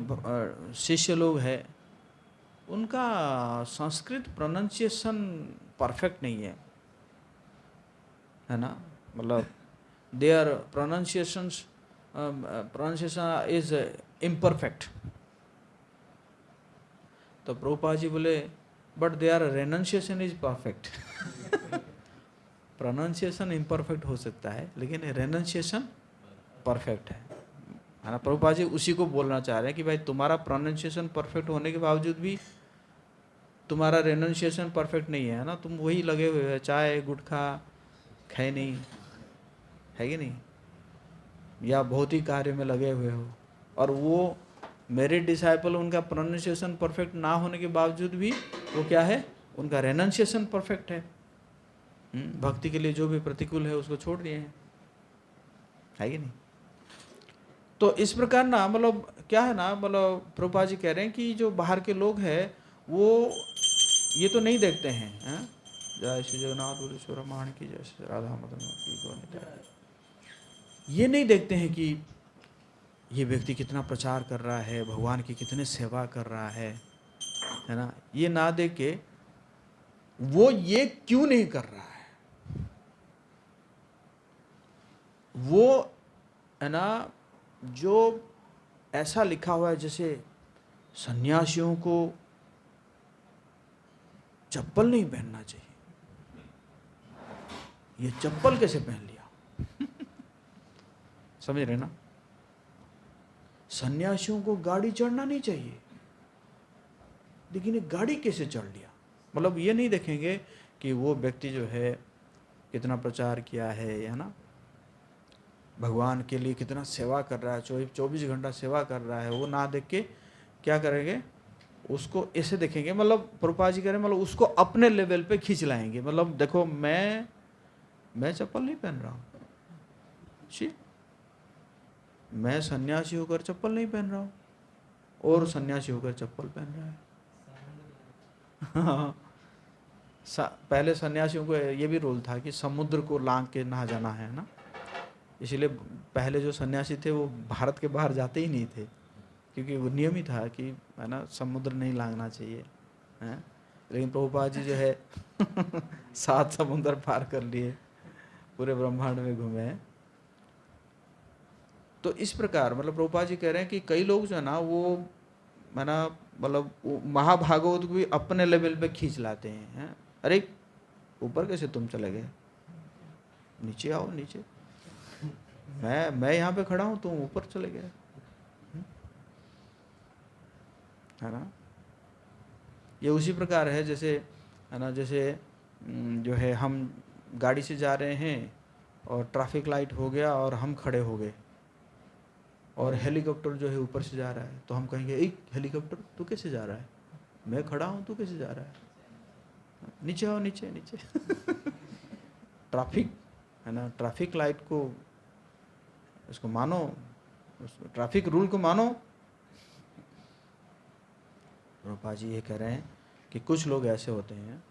शिष्य लोग हैं उनका संस्कृत प्रोनाउंसिएशन परफेक्ट नहीं है ना। मतलब देयर प्रोनाउंसिएशन इज इम्परफेक्ट। तो प्रभुपाद जी बोले but their renunciation is perfect. Pronunciation imperfect हो सकता है लेकिन रेनंसिएशन परफेक्ट है ना। प्रभुपाद जी उसी को बोलना चाह रहे हैं कि भाई तुम्हारा प्रोनाउंसिएशन परफेक्ट होने के बावजूद भी तुम्हारा रेनंसिएशन परफेक्ट नहीं है ना। तुम वही लगे हुए हो, चाय गुटखा खाए नहीं है कि नहीं, या भौतिक कार्य में लगे हुए हो। और वो मेरे डिसाइपल उनका प्रोनाउंसिएशन परफेक्ट ना होने के बावजूद भी वो क्या है, उनका रेनंसिएशन परफेक्ट है। भक्ति के लिए जो भी प्रतिकूल है उसको छोड़ दिए हैं, है कि नहीं। तो इस प्रकार ना मतलब क्या है ना, मतलब प्रभुपाद जी कह रहे हैं कि जो बाहर के लोग हैं वो ये तो नहीं देखते हैं, जय श्री जगन्नाथ बोलेश्वर रमाण की, जय श्री राधा मदन की गोविंद, ये नहीं देखते हैं कि ये व्यक्ति कितना प्रचार कर रहा है, भगवान की कितने सेवा कर रहा है ना। ये ना देख के वो ये क्यों नहीं कर रहा है, वो है ना जो ऐसा लिखा हुआ है जैसे सन्यासियों को चप्पल नहीं पहनना चाहिए, ये चप्पल कैसे पहन लिया। समझ रहे ना। सन्यासियों को गाड़ी चढ़ना नहीं चाहिए, लेकिन ये गाड़ी कैसे चढ़ लिया। मतलब ये नहीं देखेंगे कि वो व्यक्ति जो है कितना प्रचार किया है ना, भगवान के लिए कितना सेवा कर रहा है, 24 घंटा सेवा कर रहा है। वो ना देख के क्या करेंगे, उसको ऐसे देखेंगे। मतलब प्रभुपाद जी कह रहे हैं मतलब उसको अपने लेवल पे खींच लाएंगे। मतलब देखो मैं चप्पल नहीं पहन रहा हूँ, मैं सन्यासी होकर चप्पल नहीं पहन रहा हूँ और सन्यासी होकर चप्पल पहन रहा है। पहले सन्यासियों को ये भी रूल था कि समुद्र को लांग के नहा जाना है ना, इसलिए पहले जो सन्यासी थे वो भारत के बाहर जाते ही नहीं थे, क्योंकि वो नियम ही था कि है ना समुद्र नहीं लांघना चाहिए हैं। लेकिन प्रभुपाद जी जो है 7 समुद्र पार कर लिए, पूरे ब्रह्मांड में घूमे हैं। तो इस प्रकार मतलब प्रभुपाद जी कह रहे हैं कि कई लोग जो है ना वो है ना मतलब महाभागवत को भी अपने लेवल पे खींच लाते हैं। अरे ऊपर कैसे तुम चले गए, नीचे आओ नीचे, मैं यहाँ पे खड़ा हूँ, तुम ऊपर चले गए, है ना। ये उसी प्रकार है जैसे है ना, जैसे जो है हम गाड़ी से जा रहे हैं और ट्रैफिक लाइट हो गया और हम खड़े हो गए, और हेलीकॉप्टर जो है ऊपर से जा रहा है, तो हम कहेंगे एक हेलीकॉप्टर तू कैसे जा रहा है, मैं खड़ा हूँ तू कैसे जा रहा है, नीचे आओ नीचे नीचे। ट्रैफिक है ना, ट्रैफिक लाइट को उसको मानो, उस ट्रैफिक रूल को मानो। रूपा जी ये कह रहे हैं कि कुछ लोग ऐसे होते हैं।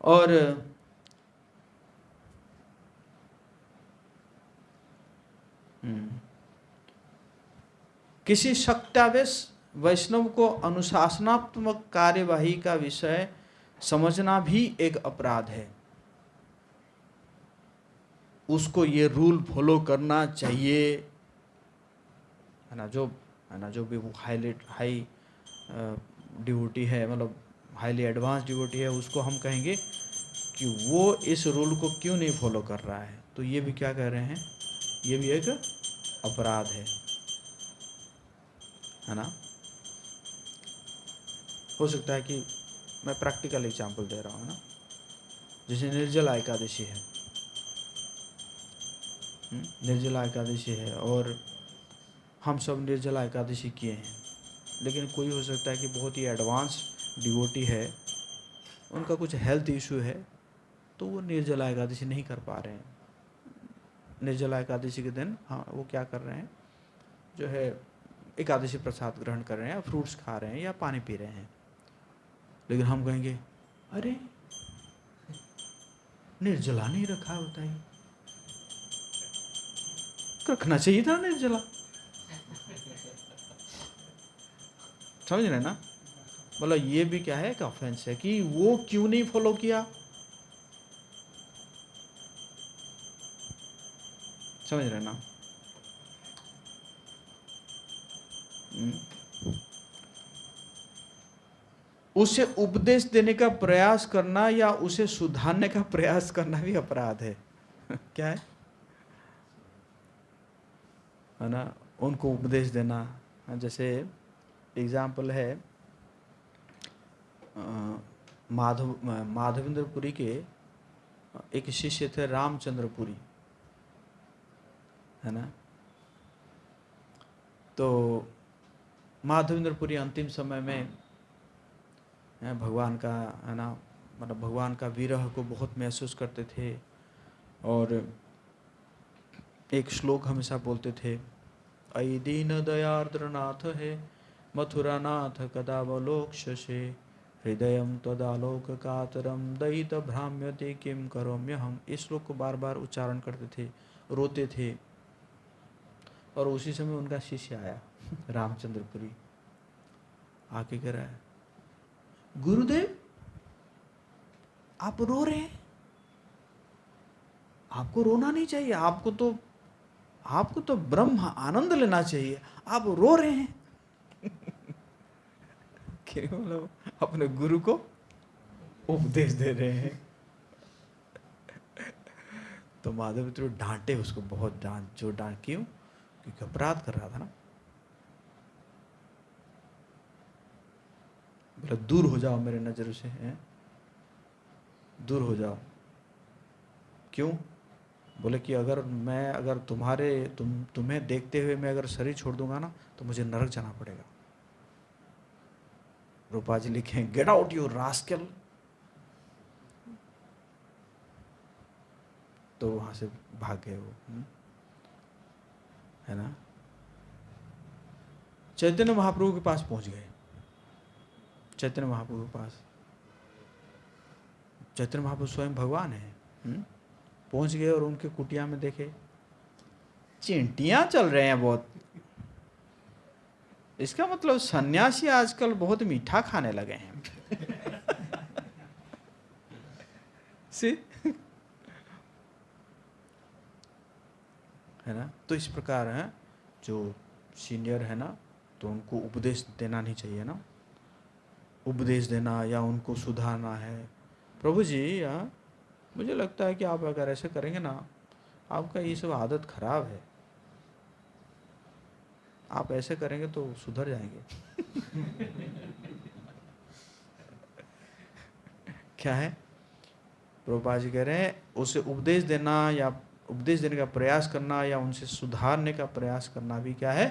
और किसी सत्यावेश वैष्णव को अनुशासनात्मक कार्यवाही का विषय समझना भी एक अपराध है। उसको ये रूल फॉलो करना चाहिए, है ना, जो भी वो हाई डिवोटी है, मतलब हाईली एडवांस डिवोटी है, उसको हम कहेंगे कि वो इस रूल को क्यों नहीं फॉलो कर रहा है, तो ये भी क्या कह रहे हैं, ये भी एक अपराध है ना। हो सकता है कि मैं प्रैक्टिकल एग्जांपल दे रहा हूँ ना, जैसे निर्जला एकादशी है, निर्जला एकादशी है और हम सब निर्जला एकादशी किए हैं, लेकिन कोई हो सकता है कि बहुत ही एडवांस डिवोटी है, उनका कुछ हेल्थ इशू है, तो वो निर्जला एकादशी नहीं कर पा रहे हैं। निर्जला एकादशी के दिन हाँ वो क्या कर रहे हैं, जो है एकादशी प्रसाद ग्रहण कर रहे हैं, या फ्रूट्स खा रहे हैं, या पानी पी रहे हैं। लेकिन हम कहेंगे अरे निर्जला नहीं रखा होता है, रखना चाहिए था निर्जला। समझ रहे ना, मतलब ये भी क्या है, एक ऑफेंस है कि वो क्यों नहीं फॉलो किया। समझ रहे ना। उसे उपदेश देने का प्रयास करना या उसे सुधारने का प्रयास करना भी अपराध है। क्या है ना, उनको उपदेश देना। जैसे एग्जाम्पल है माधवेंद्रपुरी के एक शिष्य थे रामचंद्रपुरी, है ना। तो माधवेंद्रपुरी अंतिम समय में भगवान का है ना, मतलब भगवान का विरह को बहुत महसूस करते थे, और एक श्लोक हमेशा बोलते थे, अयि दीन दयार्द्रनाथ है मथुरानाथ कदावलोक्ष्यसे हृदयं त्वदालोक कातरम दयित भ्राम्यते किम करोम्य हम। इस श्लोक को बार बार उच्चारण करते थे, रोते थे। और उसी समय उनका शिष्य आया रामचंद्रपुरी, आके कह रहा है, गुरुदेव आप रो रहे हैं, आपको रोना नहीं चाहिए, आपको तो ब्रह्म आनंद लेना चाहिए, आप रो रहे हैं। केवल अपने गुरु को उपदेश दे रहे हैं। तो माधव मित्र डांटे उसको, बहुत डांट क्यों, क्योंकि अपराध कर रहा था ना। बोले दूर हो जाओ मेरे नजर से, हैं दूर हो जाओ। क्यों, बोले कि अगर तुम्हें देखते हुए मैं अगर शरीर छोड़ दूंगा ना, तो मुझे नरक जाना पड़ेगा। रूपा जी लिखे, गेट आउट यू रास्कल। तो वहां से भाग गए वो, है ना। चैतन्य महाप्रभु के पास पहुंच गए, चैतन्य महाप्रभु के पास। चैतन्य महाप्रभु स्वयं भगवान है। पहुंच गए और उनके कुटिया में देखे चींटियां चल रहे हैं बहुत। इसका मतलब सन्यासी आजकल बहुत मीठा खाने लगे हैं। है ना। तो इस प्रकार है जो सीनियर है ना, तो उनको उपदेश देना नहीं चाहिए ना, उपदेश देना या उनको सुधारना है। प्रभु जी या मुझे लगता है कि आप अगर ऐसे करेंगे ना, आपका ये सब आदत खराब है, आप ऐसे करेंगे तो सुधर जाएंगे। क्या है, प्रभुपाद जी कह रहे हैं उसे उपदेश देना या उपदेश देने का प्रयास करना या उनसे सुधारने का प्रयास करना भी क्या है,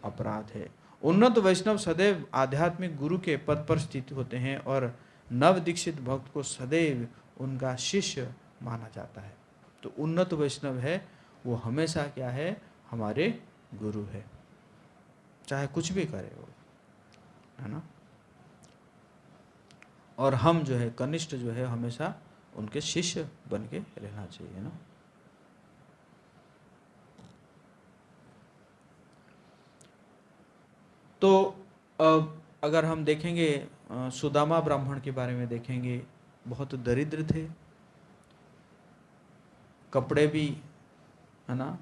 अपराध है। उन्नत वैष्णव सदैव आध्यात्मिक गुरु के पद पर स्थित होते हैं और नव दीक्षित भक्त को सदैव उनका शिष्य माना जाता है। तो उन्नत वैष्णव है वो हमेशा क्या है, हमारे गुरु है, चाहे कुछ भी करे वो, है ना। और हम जो है कनिष्ठ जो है हमेशा उनके शिष्य बन के रहना चाहिए ना। तो अगर हम देखेंगे सुदामा ब्राह्मण के बारे में देखेंगे, बहुत दरिद्र थे, कपड़े भी है ना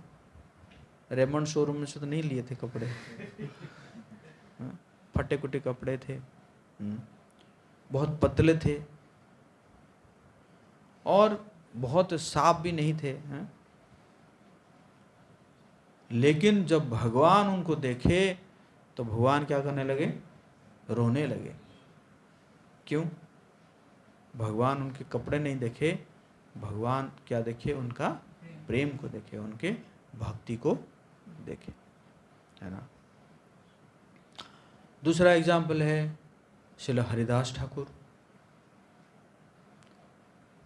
रेमंड शोरूम में से तो नहीं लिए थे कपड़े, फटे कुटे कपड़े थे, बहुत पतले थे और बहुत साफ भी नहीं थे, हैं? लेकिन जब भगवान उनको देखे तो भगवान क्या करने लगे, रोने लगे। क्यों? भगवान उनके कपड़े नहीं देखे, भगवान क्या देखे, उनका प्रेम को देखे, उनके भक्ति को देखे, है ना। दूसरा एग्जाम्पल है श्रील हरिदास ठाकुर।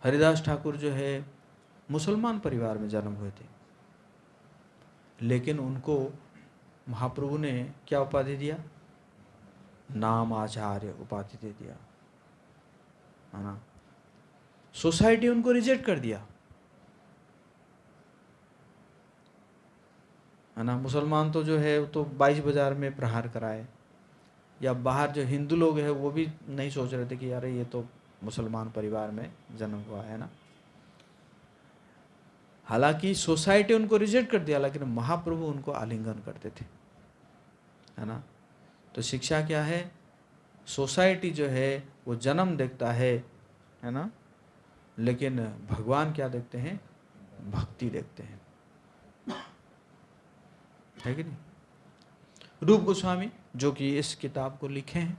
हरिदास ठाकुर जो है मुसलमान परिवार में जन्म हुए थे, लेकिन उनको महाप्रभु ने क्या उपाधि दिया, नाम आचार्य उपाधि दे दिया, है ना। सोसाइटी उनको रिजेक्ट कर दिया, है ना। मुसलमान तो जो है तो 22 बाजार में प्रहार कराए, या बाहर जो हिंदू लोग हैं वो भी नहीं सोच रहे थे कि यार ये तो मुसलमान परिवार में जन्म हुआ है ना। हालांकि सोसाइटी उनको रिजेक्ट कर दिया, लेकिन महाप्रभु उनको आलिंगन करते थे, है ना। तो शिक्षा क्या है, सोसाइटी जो है वो जन्म देखता है ना, लेकिन भगवान क्या देखते हैं, भक्ति देखते हैं, है कि नहीं। रूप गोस्वामी जो कि इस किताब को लिखे हैं,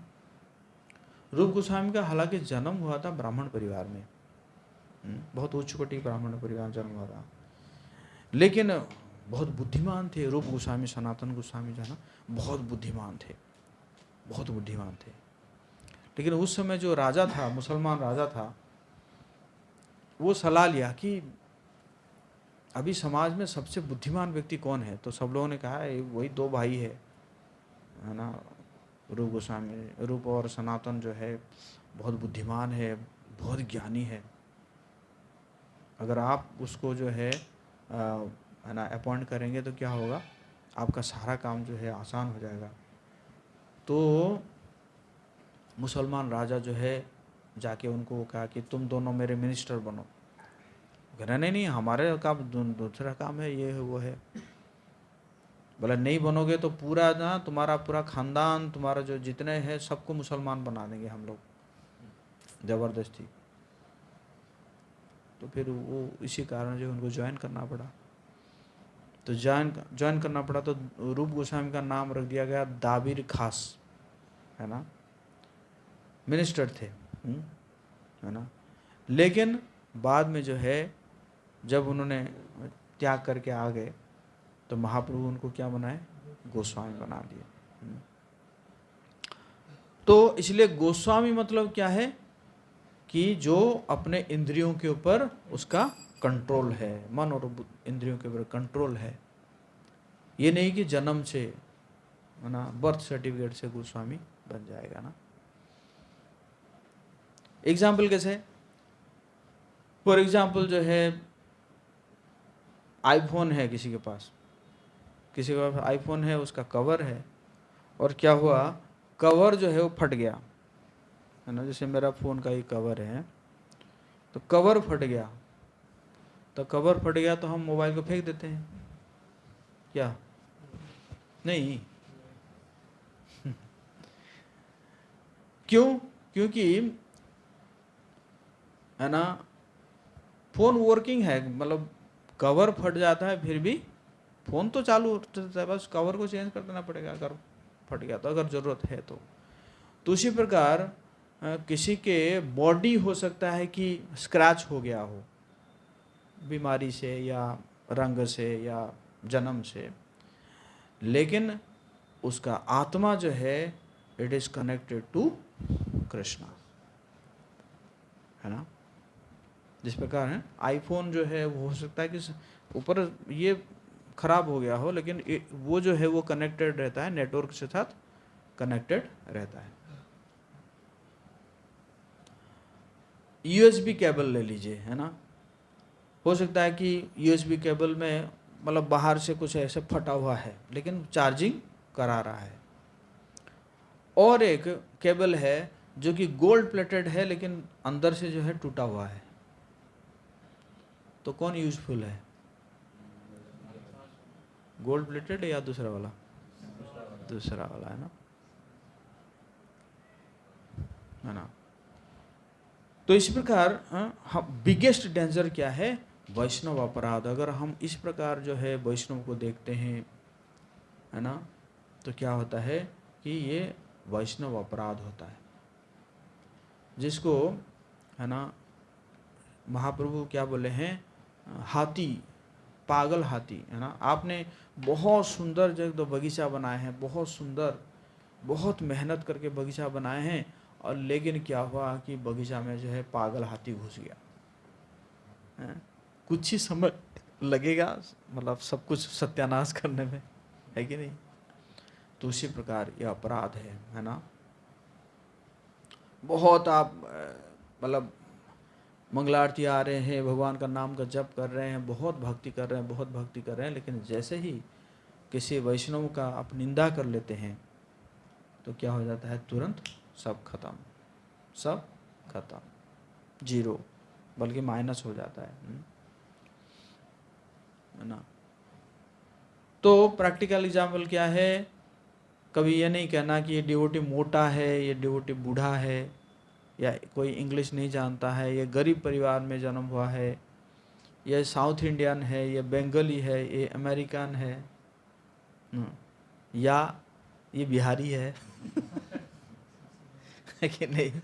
रूप गोस्वामी का हालांकि जन्म हुआ था ब्राह्मण परिवार में, बहुत उच्च कोटि ब्राह्मण परिवार में जन्म हुआ था, लेकिन बहुत बुद्धिमान थे रूप गोस्वामी। सनातन गोस्वामी जो है ना बहुत बुद्धिमान थे, बहुत बुद्धिमान थे। लेकिन उस समय जो राजा था, मुसलमान राजा था, वो सलाह लिया कि अभी समाज में सबसे बुद्धिमान व्यक्ति कौन है, तो सब लोगों ने कहा वही 2 भाई है ना, रूप गोस्वामी, रूप और सनातन जो है बहुत बुद्धिमान है, बहुत ज्ञानी है, अगर आप उसको जो है ना अपॉइंट करेंगे तो क्या होगा, आपका सारा काम जो है आसान हो जाएगा। तो मुसलमान राजा जो है जाके उनको कहा कि तुम दोनों मेरे मिनिस्टर बनो। कहना नहीं, हमारे काम दूसरा काम है, ये है वो है। बोला नहीं बनोगे तो पूरा ना तुम्हारा पूरा खानदान, तुम्हारा जो जितने हैं सबको मुसलमान बना देंगे हम लोग, ज़बरदस्ती। तो फिर वो इसी कारण जो उनको ज्वाइन करना पड़ा। तो ज्वाइन करना पड़ा तो रूप गोस्वामी का नाम रख दिया गया दाबिर खास, है ना, मिनिस्टर थे, है ना। लेकिन बाद में जो है जब उन्होंने त्याग करके आ गए तो महाप्रभु उनको क्या बनाए, गोस्वामी बना दिए। तो इसलिए गोस्वामी मतलब क्या है कि जो अपने इंद्रियों के ऊपर उसका कंट्रोल है, मन और इंद्रियों के ऊपर कंट्रोल है। ये नहीं कि जन्म से, है ना, बर्थ सर्टिफिकेट से गोस्वामी बन जाएगा ना। एग्जाम्पल कैसे, फॉर एग्जाम्पल जो है आईफोन है किसी के पास आईफोन है, उसका कवर है, और क्या हुआ, कवर जो है वो फट गया, है ना, जैसे मेरा फ़ोन का ही कवर है, तो कवर फट गया, तो कवर फट गया तो हम मोबाइल को फेंक देते हैं क्या? नहीं। क्यों? क्योंकि है ना, फ़ोन वर्किंग है, मतलब कवर फट जाता है फिर भी फ़ोन तो चालू रहता है, बस कवर को चेंज कर देना पड़ेगा अगर फट गया तो, अगर ज़रूरत है तो उसी प्रकार किसी के बॉडी हो सकता है कि स्क्रैच हो गया हो बीमारी से या रंग से या जन्म से, लेकिन उसका आत्मा जो है it is connected to Krishna, है ना। जिस प्रकार है आईफोन जो है वो हो सकता है कि ऊपर ये खराब हो गया हो, लेकिन वो जो है वो कनेक्टेड रहता है, नेटवर्क के साथ कनेक्टेड रहता है। यूएसबी केबल ले लीजिए, है ना, हो सकता है कि यूएसबी केबल में मतलब बाहर से कुछ ऐसे फटा हुआ है लेकिन चार्जिंग करा रहा है, और एक केबल है जो कि गोल्ड प्लेटेड है लेकिन अंदर से जो है टूटा हुआ है, तो कौन यूजफुल है, गोल्ड प्लेटेड या दूसरा वाला? दूसरा वाला, है ना। तो इस प्रकार बिगेस्ट डेंजर क्या है, वैष्णव अपराध। अगर हम इस प्रकार जो है वैष्णव को देखते हैं, है ना, तो क्या होता है कि ये वैष्णव अपराध होता है, जिसको, है ना, महाप्रभु क्या बोले हैं, हाथी, पागल हाथी, है ना। आपने बहुत सुंदर जो बगीचा बनाए हैं, बहुत सुंदर, बहुत मेहनत करके बगीचा बनाए हैं, और लेकिन क्या हुआ कि बगीचा में जो है पागल हाथी घुस गया, है? कुछ ही समय लगेगा, मतलब सब कुछ सत्यानाश करने में, है कि नहीं। तो उसी प्रकार ये अपराध है ना। बहुत आप मतलब मंगलारती आ रहे हैं, भगवान का नाम का जप कर रहे हैं, बहुत भक्ति कर रहे हैं, बहुत भक्ति कर रहे हैं, लेकिन जैसे ही किसी वैष्णव का आप निंदा कर लेते हैं तो क्या हो जाता है, तुरंत सब खत्म, सब खत्म, जीरो, बल्कि माइनस हो जाता है ना। तो प्रैक्टिकल एग्जाम्पल क्या है, कभी ये नहीं कहना कि ये डिवोटी मोटा है, ये डिवोटी बूढ़ा है, या कोई इंग्लिश नहीं जानता है, ये गरीब परिवार में जन्म हुआ है, ये साउथ इंडियन है, ये बंगाली है, ये अमेरिकन है, या ये बिहारी है है कि नहीं।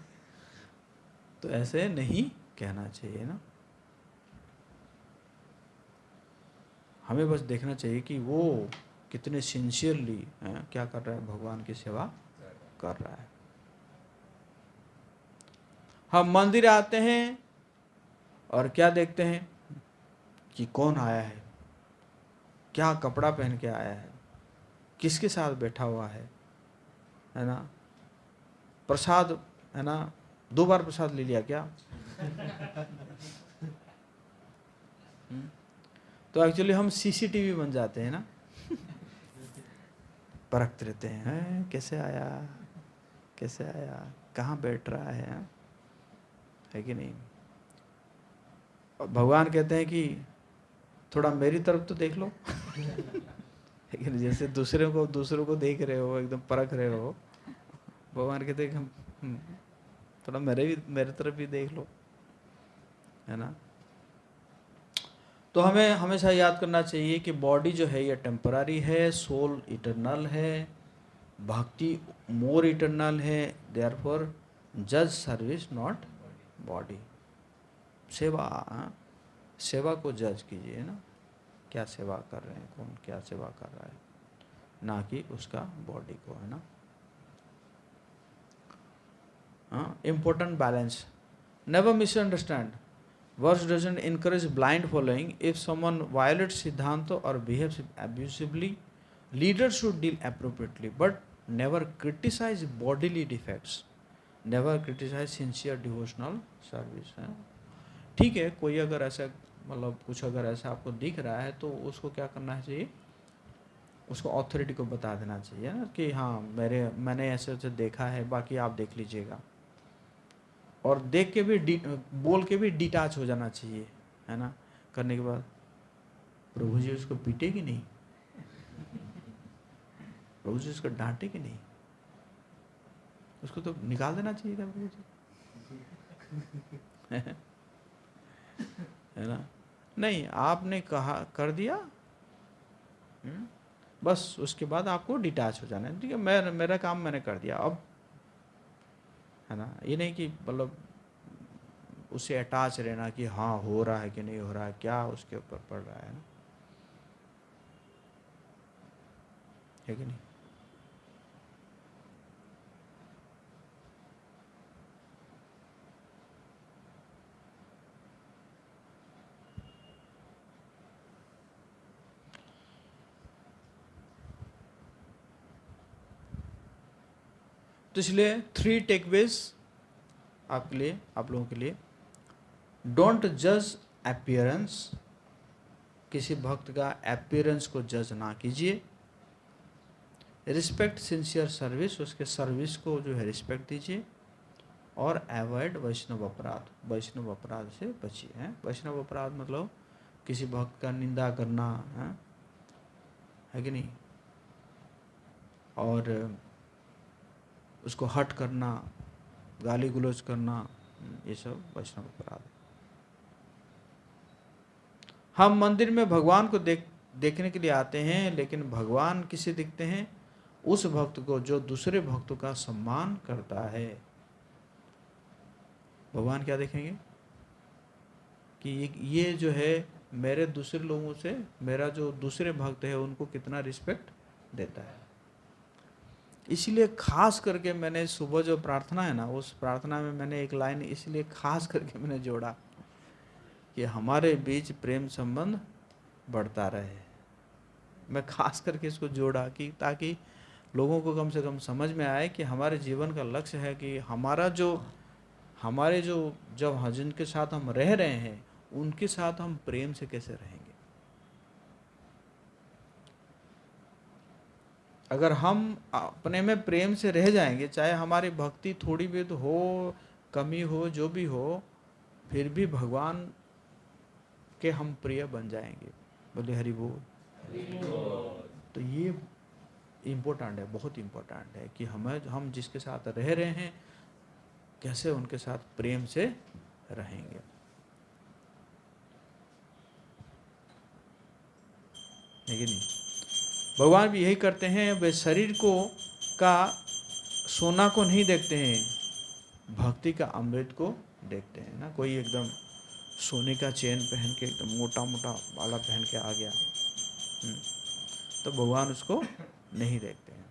तो ऐसे नहीं कहना चाहिए ना, हमें बस देखना चाहिए कि वो कितने सिंसियरली क्या कर रहा है, भगवान की सेवा कर रहा है। हम मंदिर आते हैं और क्या देखते हैं कि कौन आया है, क्या कपड़ा पहन के आया है, किसके साथ बैठा हुआ है ना। प्रसाद, है ना, 2 बार प्रसाद ले लिया क्या तो एक्चुअली हम सीसीटीवी बन जाते हैं ना परखते रहते हैं, कैसे आया, कैसे आया, कहाँ बैठ रहा है कि नहीं। भगवान कहते हैं कि थोड़ा मेरी तरफ तो देख लो लेकिन जैसे दूसरों को देख रहे हो, एकदम परख रहे हो, भगवान कहते हैं कि थोड़ा मेरे तरफ भी देख लो, है ना। तो हमें हमेशा याद करना चाहिए कि बॉडी जो है ये टेम्पररी है, सोल इटरनल है, भक्ति मोर इटरनल है, देयरफॉर जज सर्विस नॉट बॉडी। सेवा, सेवा को जज कीजिए ना, क्या सेवा कर रहे हैं, कौन क्या सेवा कर रहा है, ना कि उसका बॉडी को, है ना। Important balance, never misunderstand, verse doesn't encourage blind following. If someone violates siddhanta or behaves abusively, leaders should deal appropriately, but never criticize bodily defects, never criticise sincere devotional service है। ठीक है, कोई अगर ऐसा मतलब कुछ अगर ऐसा आपको दिख रहा है तो उसको क्या करना चाहिए, उसको अथॉरिटी को बता देना चाहिए ना कि हाँ मैंने ऐसे ऐसे देखा है, बाकी आप देख लीजिएगा। और देख के भी बोल के भी डिटैच हो जाना चाहिए, है ना। करने के बाद प्रभु जी उसको पीटे कि नहीं, प्रभु जी उसको डांटे कि नहीं, उसको तो निकाल देना चाहिए था प्रभु जी है ना। नहीं, आपने कहा कर दिया, बस उसके बाद आपको डिटैच हो जाना है। ठीक है, मेरा काम मैंने कर दिया अब, है ना। ये नहीं कि मतलब उससे अटैच रहना कि हाँ हो रहा है कि नहीं हो रहा है, क्या उसके ऊपर पड़ रहा है ना, है कि नहीं। तो इसलिए 3 टेकवेज आपके लिए, आप लोगों के लिए। डोंट जज अपीयरेंस, किसी भक्त का अपीयरेंस को जज ना कीजिए। रिस्पेक्ट सिंसियर सर्विस, उसके सर्विस को जो है रिस्पेक्ट दीजिए। और अवॉइड वैष्णव अपराध, वैष्णव अपराध से बचिए। हैं, वैष्णव अपराध मतलब किसी भक्त का निंदा करना, है कि नहीं, और उसको हट करना, गाली गलौज करना, ये सब वैष्णव अपराध है। हम मंदिर में भगवान को देखने के लिए आते हैं, लेकिन भगवान किसे दिखते हैं, उस भक्त को जो दूसरे भक्तों का सम्मान करता है। भगवान क्या देखेंगे कि ये जो है मेरे दूसरे लोगों से, मेरा जो दूसरे भक्त है उनको कितना रिस्पेक्ट देता है। इसीलिए खास करके मैंने सुबह जो प्रार्थना है ना, उस प्रार्थना में मैंने एक लाइन इसलिए खास करके मैंने जोड़ा कि हमारे बीच प्रेम संबंध बढ़ता रहे। मैं खास करके इसको जोड़ा कि ताकि लोगों को कम से कम समझ में आए कि हमारे जीवन का लक्ष्य है कि हमारे जो जब जिनके साथ हम रह रहे हैं उनके साथ हम प्रेम से कैसे रहेंगे। अगर हम अपने में प्रेम से रह जाएंगे, चाहे हमारी भक्ति थोड़ी भी तो हो, कमी हो, जो भी हो, फिर भी भगवान के हम प्रिय बन जाएंगे। बोले हरि बोल। तो ये इम्पोर्टेंट है, बहुत इम्पोर्टेंट है कि हम जिसके साथ रह रहे हैं कैसे उनके साथ प्रेम से रहेंगे, है कि नहीं। भगवान भी यही करते हैं, वे शरीर को का सोना को नहीं देखते हैं, भक्ति का अमृत को देखते हैं ना। कोई एकदम सोने का चेन पहन के एकदम मोटा मोटा बाला पहन के आ गया, तो भगवान उसको नहीं देखते हैं।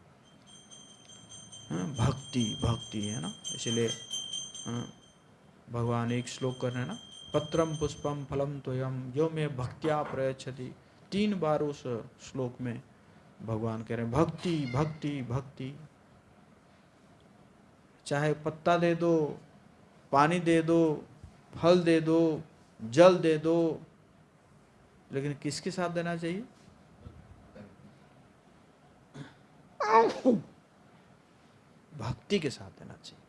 भक्ति भक्ति है ना, इसलिए भगवान एक श्लोक कर रहे हैं ना, पत्रम पुष्पम फलम तोयम यो में भक्त्या प्रयच्छति। 3 बार उस श्लोक में भगवान कह रहे हैं भक्ति भक्ति भक्ति। चाहे पत्ता दे दो, पानी दे दो, फल दे दो, जल दे दो, लेकिन किसके साथ देना चाहिए, भक्ति के साथ देना चाहिए,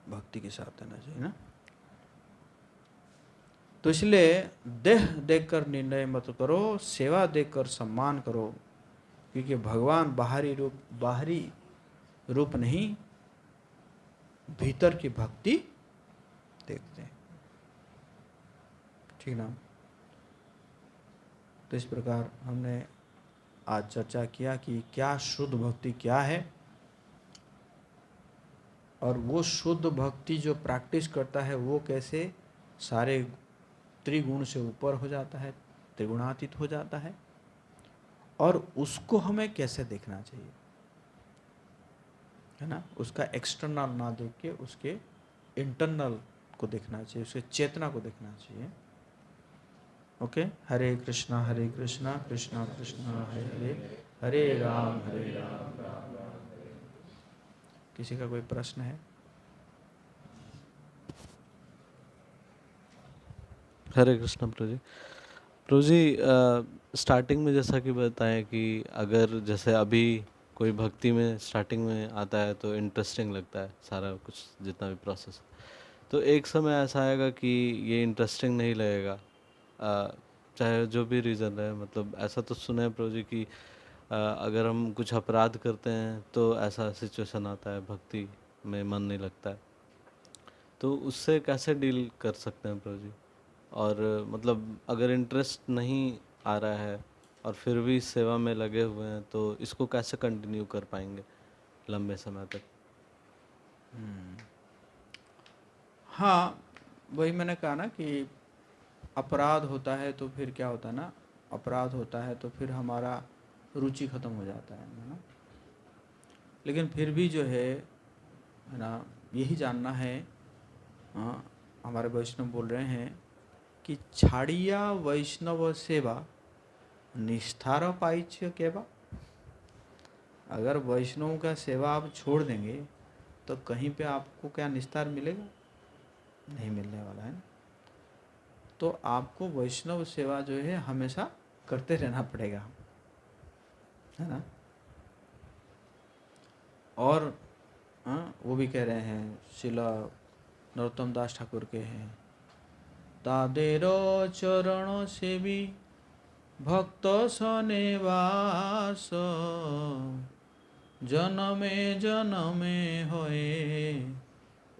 भक्ति के साथ देना चाहिए ना। तो इसलिए देह देखकर निर्णय मत करो, सेवा देखकर सम्मान करो, क्योंकि भगवान बाहरी रूप नहीं, भीतर की भक्ति देखते हैं। ठीक ना। तो इस प्रकार हमने आज चर्चा किया कि क्या शुद्ध भक्ति क्या है, और वो शुद्ध भक्ति जो प्रैक्टिस करता है वो कैसे सारे त्रिगुण से ऊपर हो जाता है, त्रिगुणातीत हो जाता है, और उसको हमें कैसे देखना चाहिए, है ना। उसका एक्सटर्नल ना देख के उसके इंटरनल को देखना चाहिए, उसके चेतना को देखना चाहिए। ओके, हरे कृष्णा कृष्णा कृष्णा हरे हरे, हरे राम राम। किसी का कोई प्रश्न है? हरे कृष्ण प्रभु जी। प्रभु जी, स्टार्टिंग में जैसा कि बताएं कि अगर जैसे अभी कोई भक्ति में स्टार्टिंग में आता है तो इंटरेस्टिंग लगता है सारा कुछ, जितना भी प्रोसेस। तो एक समय ऐसा आएगा कि ये इंटरेस्टिंग नहीं लगेगा, चाहे जो भी रीज़न रहे। मतलब ऐसा तो सुना है प्रभु जी कि अगर हम कुछ अपराध करते हैं तो ऐसा सिचुएशन आता है, भक्ति में मन नहीं लगता है। तो उससे कैसे डील कर सकते हैं प्रभु जी? और मतलब अगर इंटरेस्ट नहीं आ रहा है और फिर भी सेवा में लगे हुए हैं तो इसको कैसे कंटिन्यू कर पाएंगे लंबे समय तक? हाँ, वही मैंने कहा ना कि अपराध होता है तो फिर क्या होता है ना, अपराध होता है तो फिर हमारा रुचि खत्म हो जाता है ना। लेकिन फिर भी जो है ना, यही जानना है। हाँ, हमारे वैष्णव बोल रहे हैं कि छाड़िया वैष्णव सेवा निष्ठार पाइच्य केवा। अगर वैष्णव का सेवा आप छोड़ देंगे तो कहीं पे आपको क्या निस्तार मिलेगा? नहीं मिलने वाला है ना। तो आपको वैष्णव सेवा जो है हमेशा करते रहना पड़ेगा, है ना। और वो भी कह रहे हैं, शिला नरोत्तम दास ठाकुर के हैं, तादेर चरण सेवी भक्त सनेवास जनमे जनमे होए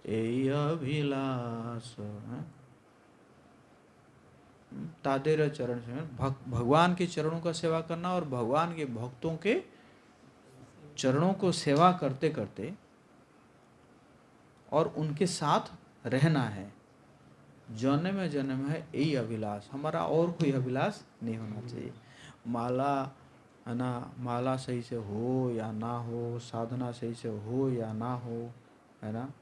এই अभिलाष। तादेर चरण से भगवान के चरणों का सेवा करना और भगवान के भक्तों के चरणों को सेवा करते करते और उनके साथ रहना है। जन्म जन्म है यही अभिलाष हमारा, और कोई अभिलाष नहीं होना चाहिए। माला है ना, माला सही से हो या ना हो, साधना सही से हो या ना हो, है ना,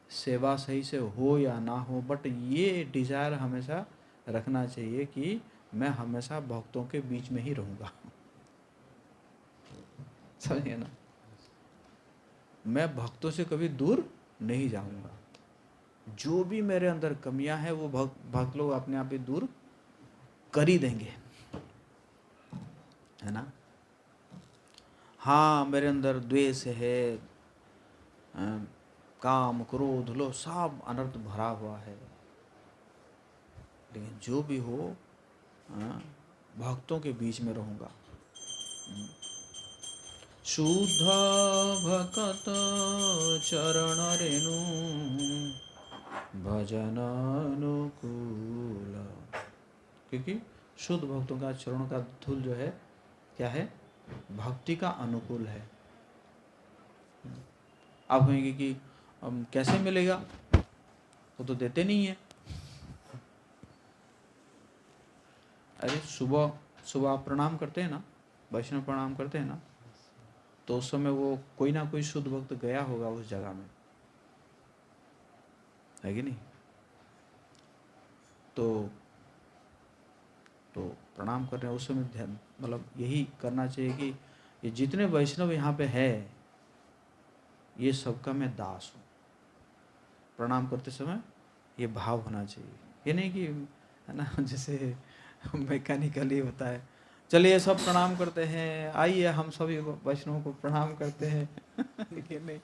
सेवा सही से हो या ना हो, बट ये डिज़ायर हमेशा रखना चाहिए कि मैं हमेशा भक्तों के बीच में ही रहूँगा। समझिए ना, मैं भक्तों से कभी दूर नहीं जाऊँगा। जो भी मेरे अंदर कमियां हैं वो भक्त लोग अपने आप ही दूर कर ही देंगे, है ना। हाँ, मेरे अंदर द्वेष है, काम क्रोध लोभ सब अनर्थ भरा हुआ है, लेकिन जो भी हो भक्तों के बीच में रहूँगा। शुद्ध भक्त चरण रेणु भजन अनुकूल। क्योंकि शुद्ध भक्तों का चरणों का धूल जो है क्या है, भक्ति का अनुकूल है। आप कहेंगे कि कैसे मिलेगा, वो तो देते नहीं है। अरे सुबह सुबह आप प्रणाम करते हैं ना, वैष्णव प्रणाम करते हैं ना, तो उस समय वो कोई ना कोई शुद्ध भक्त गया होगा उस जगह में, है कि नहीं। तो प्रणाम कर रहे हैं उस समय ध्यान, मतलब यही करना चाहिए कि ये जितने वैष्णव यहाँ पे है ये सबका मैं दास हूँ। प्रणाम करते समय ये भाव होना चाहिए। ये नहीं कि है ना, जैसे मैकेनिकली होता है, चलिए सब प्रणाम करते हैं, आइए हम सभी वैष्णवों को प्रणाम करते हैं। लेकिन नहीं,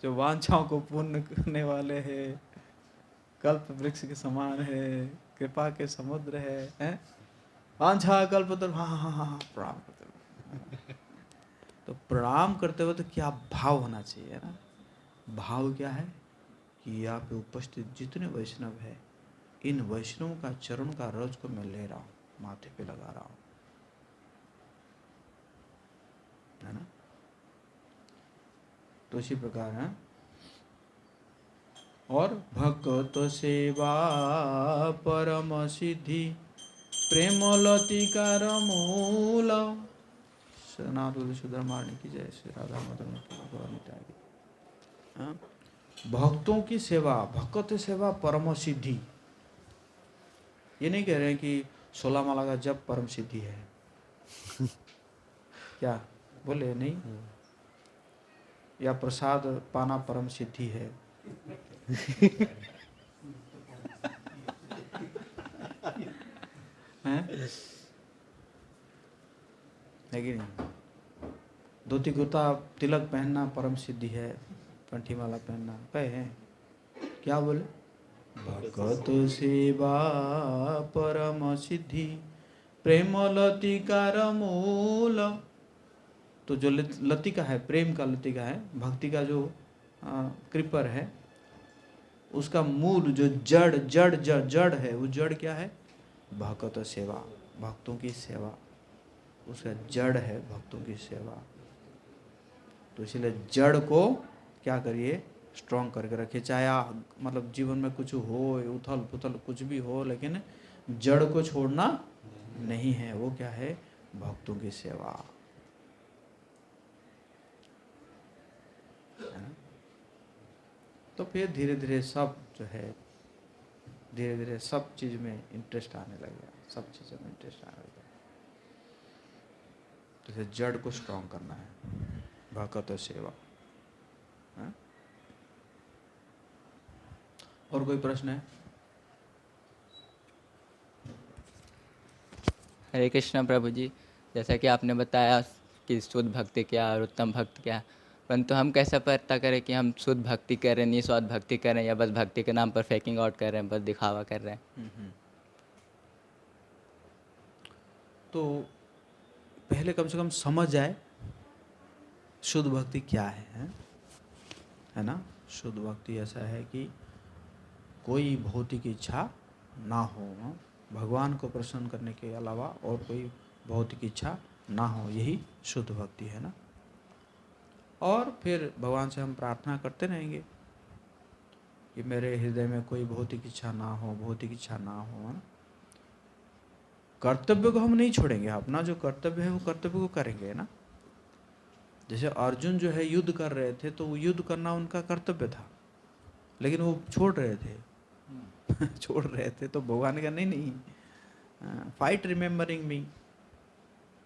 जो वांछाओं को पूर्ण करने वाले हैं, कल्प वृक्ष के समान है, कृपा के समुद्र है, वांछा कल्पतरु, हाँ हाँ हाँ हाँ प्रणाम करते हुए। तो प्रणाम करते हुए तो क्या भाव होना चाहिए ना। भाव क्या है कि यहाँ पे उपस्थित जितने वैष्णव है, इन वैष्णव का चरण का रज को मैं ले रहा हूँ, माथे पे लगा रहा हूँ, है ना। तो इसी प्रकार है। और भक्त सेवा परम सिद्धि प्रेम लतिकार मूल। सनातन सुधर्माणी की जय, श्री राधा मदन की भगवान की। हाँ? भक्तों की सेवा, भक्त सेवा परम सिद्धि। ये नहीं कह रहे हैं कि 16 माला का जप परम सिद्धि है, क्या बोले नहीं। या प्रसाद पाना परम सिद्धि है। हैं? है कि नहीं? धोती कुर्ता तिलक पहनना परम सिद्धि है, कंठी माला पहनना कहे हैं क्या बोले? भगत सेवा परम सिद्धि प्रेम लतिकार मूल। तो जो लतिका है, प्रेम का लतिका है, भक्ति का जो कृपर है, उसका मूल जो जड़ जड़ जड़ जड़ है, वो जड़ क्या है? भगत सेवा, भक्तों की सेवा, उसका जड़ है भक्तों की सेवा। तो इसलिए जड़ को क्या करिए? स्ट्रॉन्ग करके रखिए। चाहे मतलब जीवन में कुछ हो, उथल पुथल कुछ भी हो, लेकिन जड़ को छोड़ना नहीं है। वो क्या है? भक्तों की सेवा, है ना? तो फिर धीरे धीरे सब जो है, धीरे धीरे सब चीज़ में इंटरेस्ट आने लगेगा, सब चीज़ों में इंटरेस्ट आने लगेगा। तो इसे जड़ को स्ट्रॉन्ग करना है, भगत सेवा। है? और कोई प्रश्न है? हरे कृष्णा प्रभु जी, जैसा कि आपने बताया कि शुद्ध भक्ति क्या और उत्तम भक्ति क्या, परंतु हम कैसे पता करें कि हम शुद्ध भक्ति कर रहे हैं, निस्वार्थ भक्ति कर रहे हैं, या बस भक्ति के नाम पर फेकिंग आउट कर रहे हैं, बस दिखावा कर रहे हैं? तो पहले कम से कम समझ जाए शुद्ध भक्ति क्या है ना? शुद्ध भक्ति ऐसा है कि कोई भौतिक इच्छा ना हो, भगवान को प्रसन्न करने के अलावा और कोई भौतिक इच्छा ना हो, यही शुद्ध भक्ति है ना। और फिर भगवान से हम प्रार्थना करते रहेंगे कि मेरे हृदय में कोई भौतिक इच्छा ना हो, भौतिक इच्छा ना हो, है ना? कर्तव्य को हम नहीं छोड़ेंगे, अपना जो कर्तव्य है वो कर्तव्य को करेंगे ना। जैसे अर्जुन जो है युद्ध कर रहे थे, तो वो युद्ध करना उनका कर्तव्य था, लेकिन वो छोड़ रहे थे। छोड़ रहे थे, तो भगवान ने कहा नहीं नहीं, फाइट रिमेम्बरिंग मी,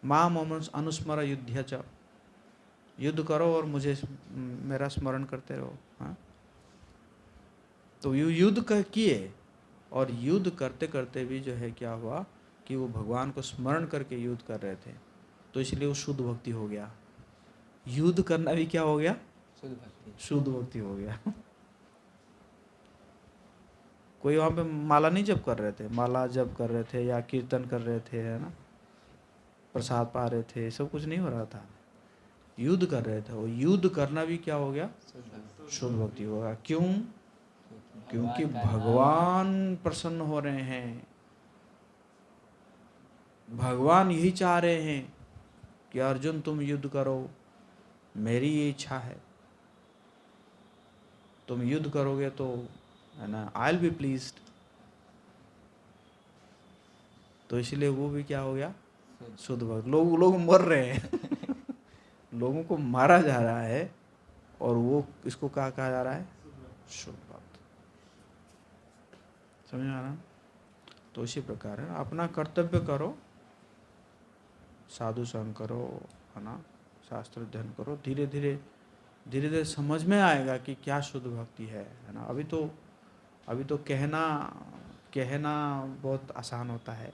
माम अनुस्मर युद्ध च, युद्ध करो और मुझे मेरा स्मरण करते रहो। हाँ, तो युद्ध किए, और युद्ध करते करते भी जो है क्या हुआ कि वो भगवान को स्मरण करके युद्ध कर रहे थे, तो इसलिए वो शुद्ध भक्ति हो गया। युद्ध करना भी क्या हो गया? शुद्ध भक्ति हो गया। कोई वहाँ पे माला नहीं जप कर रहे थे, माला जप कर रहे थे या कीर्तन कर रहे थे, है ना, प्रसाद पा रहे थे, सब कुछ नहीं हो रहा था, युद्ध कर रहे थे। वो युद्ध करना भी क्या हो गया? शुद्ध भक्ति होगा। क्यों? क्योंकि भगवान प्रसन्न हो रहे हैं, भगवान यही चाह रहे हैं कि अर्जुन तुम युद्ध करो, मेरी ये इच्छा है, तुम युद्ध करोगे तो, है ना, आई विल बी प्लीज्ड। तो इसलिए वो भी क्या हो गया? शुद्ध भक्त। लोग मर रहे हैं। लोगों को मारा जा रहा है, और वो इसको कहा जा रहा है? शुद्ध भक्त। समझ आ रहा? तो इसी प्रकार है, अपना कर्तव्य करो, साधु संग करो, है ना, शास्त्र अध्ययन करो, धीरे धीरे समझ में आएगा कि क्या शुद्ध भक्ति है ना। अभी तो कहना बहुत आसान होता है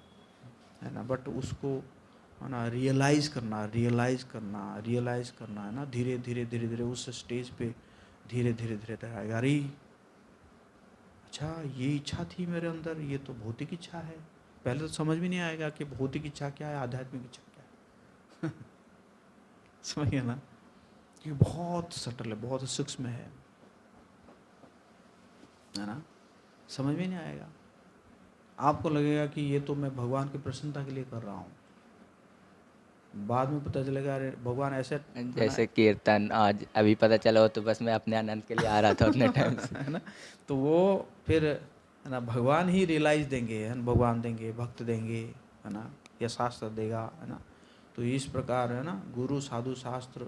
ना, बट उसको, है ना, रियलाइज़ करना है ना, धीरे धीरे उस स्टेज पे धीरे धीरे आएगा। अरे अच्छा, ये इच्छा थी मेरे अंदर, ये तो भौतिक इच्छा है। पहले तो समझ भी नहीं आएगा कि भौतिक इच्छा क्या है, आध्यात्मिक इच्छा क्या है। समझ गया ना? ये बहुत सटल है, बहुत सूक्ष्म है ना, समझ में नहीं आएगा। आपको लगेगा कि ये तो मैं भगवान की प्रसन्नता के लिए कर रहा हूँ, बाद में पता चलेगा अरे भगवान ऐसे, जैसे कीर्तन आज अभी पता चला हो, तो बस मैं अपने आनंद के लिए आ रहा था अपने टाइम से। है ना। तो वो फिर, है ना, भगवान ही रियलाइज देंगे, है ना, भगवान देंगे, भक्त देंगे, है ना, या शास्त्र देगा, है ना। तो इस प्रकार, है ना, गुरु साधु शास्त्र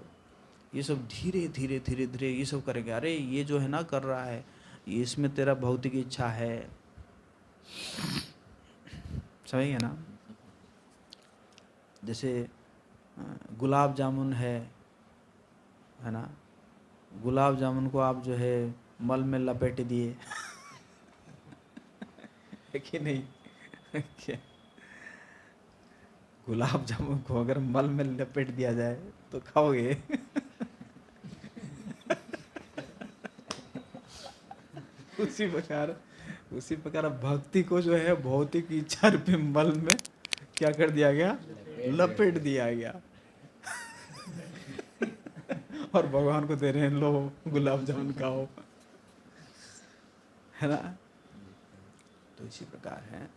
ये सब धीरे धीरे ये सब करेंगे। अरे ये जो है ना कर रहा है, इसमें तेरा भौतिक इच्छा है, समझ गए ना। जैसे गुलाब जामुन है ना, गुलाब जामुन को आप जो है मल में लपेट दिए है कि नहीं? क्या गुलाब जामुन को अगर मल में लपेट दिया जाए तो खाओगे? उसी प्रकार भक्ति को जो है भौतिक इच्छा रूपी मल में क्या कर दिया गया? लपेट दिया गया। और भगवान को दे रहे हैं, लो गुलाब जामुन खाओ, है ना? तो इसी प्रकार है।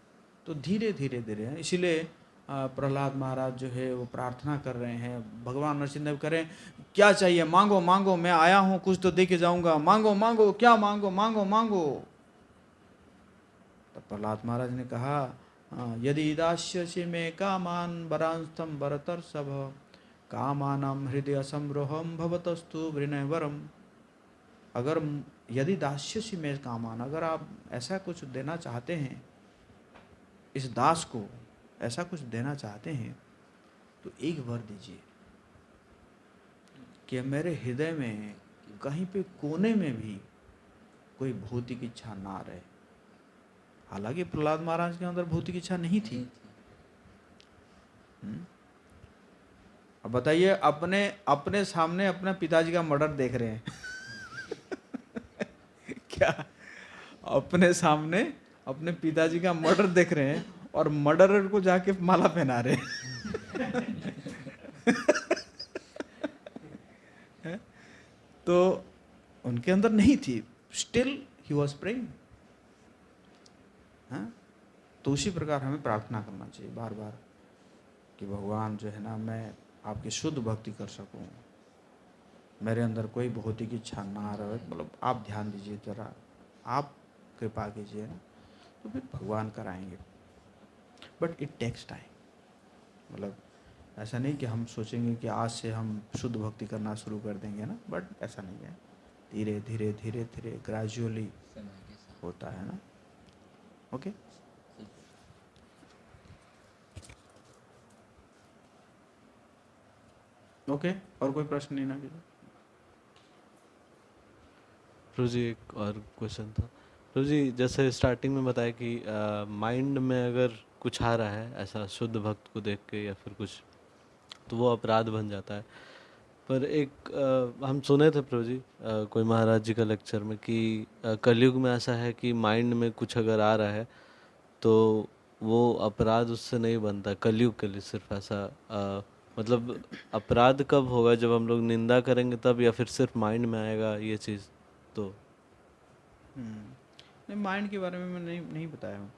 तो धीरे धीरे धीरे, इसीलिए प्रहलाद महाराज जो है वो प्रार्थना कर रहे हैं, भगवान नरसिंहदेव करें क्या चाहिए, मांगो मांगो, मैं आया हूं कुछ तो दे के जाऊंगा, मांगो मांगो, क्या मांगो, मांगो मांगो। तो प्रहलाद महाराज ने कहा, यदि दास्यसि मे कामान वरांस्तम वरतर सब कामानाम हृदय संरोहम भवतस्तु वृणवरम। अगर यदि दास्यसि मे कामान, अगर आप ऐसा कुछ देना चाहते हैं, इस दास को ऐसा कुछ देना चाहते हैं, तो एक वर दीजिए कि मेरे हृदय में कहीं पे कोने में भी कोई भौतिक इच्छा ना रहे। हालांकि प्रहलाद महाराज के अंदर भौतिक इच्छा नहीं थी। अब बताइए, अपने अपने सामने अपने पिताजी का मर्डर देख रहे हैं क्या अपने सामने अपने पिताजी का मर्डर देख रहे हैं और मर्डरर को जाके माला पहना रहे हैं? तो उनके अंदर नहीं थी, स्टिल ही वॉज प्रेइंग। तो उसी प्रकार हमें प्रार्थना करना चाहिए बार बार कि भगवान जो है ना, मैं आपकी शुद्ध भक्ति कर सकूं, मेरे अंदर कोई भौतिक इच्छा ना रहे। मतलब आप ध्यान दीजिए जरा, आप कृपा कीजिए ना, तो फिर भगवान कराएंगे। But it takes time. मतलब ऐसा नहीं कि हम सोचेंगे कि आज से हम शुद्ध भक्ति करना शुरू कर देंगे ना, बट ऐसा नहीं है। धीरे धीरे धीरे धीरे ग्रेजुअली होता है ना। ओके ओके, और कोई प्रश्न नहीं ना कीजिए। प्रभु जी एक और क्वेश्चन था। प्रभु जी जैसे स्टार्टिंग में बताया कि माइंड में अगर कुछ आ रहा है ऐसा शुद्ध भक्त को देख के या फिर कुछ, तो वो अपराध बन जाता है। पर एक हम सुने थे प्रभु जी कोई महाराज जी का लेक्चर में कि कलयुग में ऐसा है कि माइंड में कुछ अगर आ रहा है तो वो अपराध उससे नहीं बनता कलयुग के लिए। सिर्फ ऐसा मतलब अपराध कब होगा, जब हम लोग निंदा करेंगे तब, या फिर सिर्फ माइंड में आएगा ये चीज़? तो नहीं, माइंड के बारे में मैं नहीं बताया हूँ,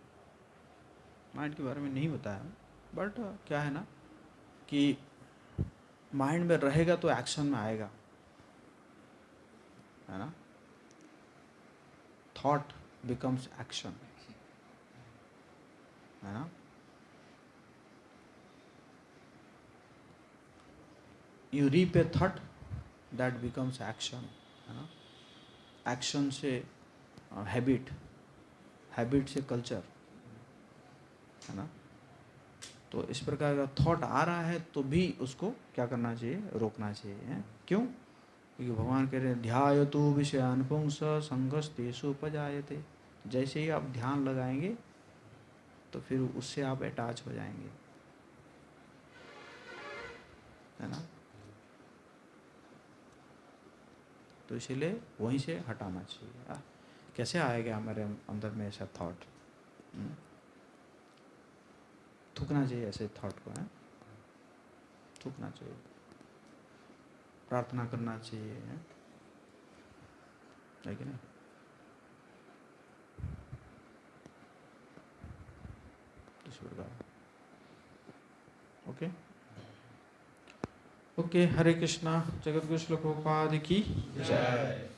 माइंड के बारे में नहीं बताया हूँ। बट क्या है ना कि माइंड में रहेगा तो एक्शन में आएगा, है ना? थॉट बिकम्स एक्शन, है ना? You reap a thought that becomes action, है ना? एक्शन से हैबिट, हैबिट से कल्चर, है ना? तो इस प्रकार का थॉट आ रहा है तो भी उसको क्या करना चाहिए? रोकना चाहिए, है? क्यों? क्योंकि भगवान कह रहे हैं ध्यायतु विषयान पुंस संगस्तेषु उपजायते। जैसे ही आप ध्यान लगाएंगे तो फिर उससे आप अटैच हो जाएंगे, है ना? तो इसीलिए वहीं से हटाना चाहिए। कैसे आएगा हमारे अंदर में ऐसा थॉट? थूकना चाहिए ऐसे थॉट को, है? थूकना चाहिए, प्रार्थना करना चाहिए, है कि नहीं? इस प्रकार। ओके ओके, हरे कृष्णा। जगत गुरु श्री प्रभुपाद की जय।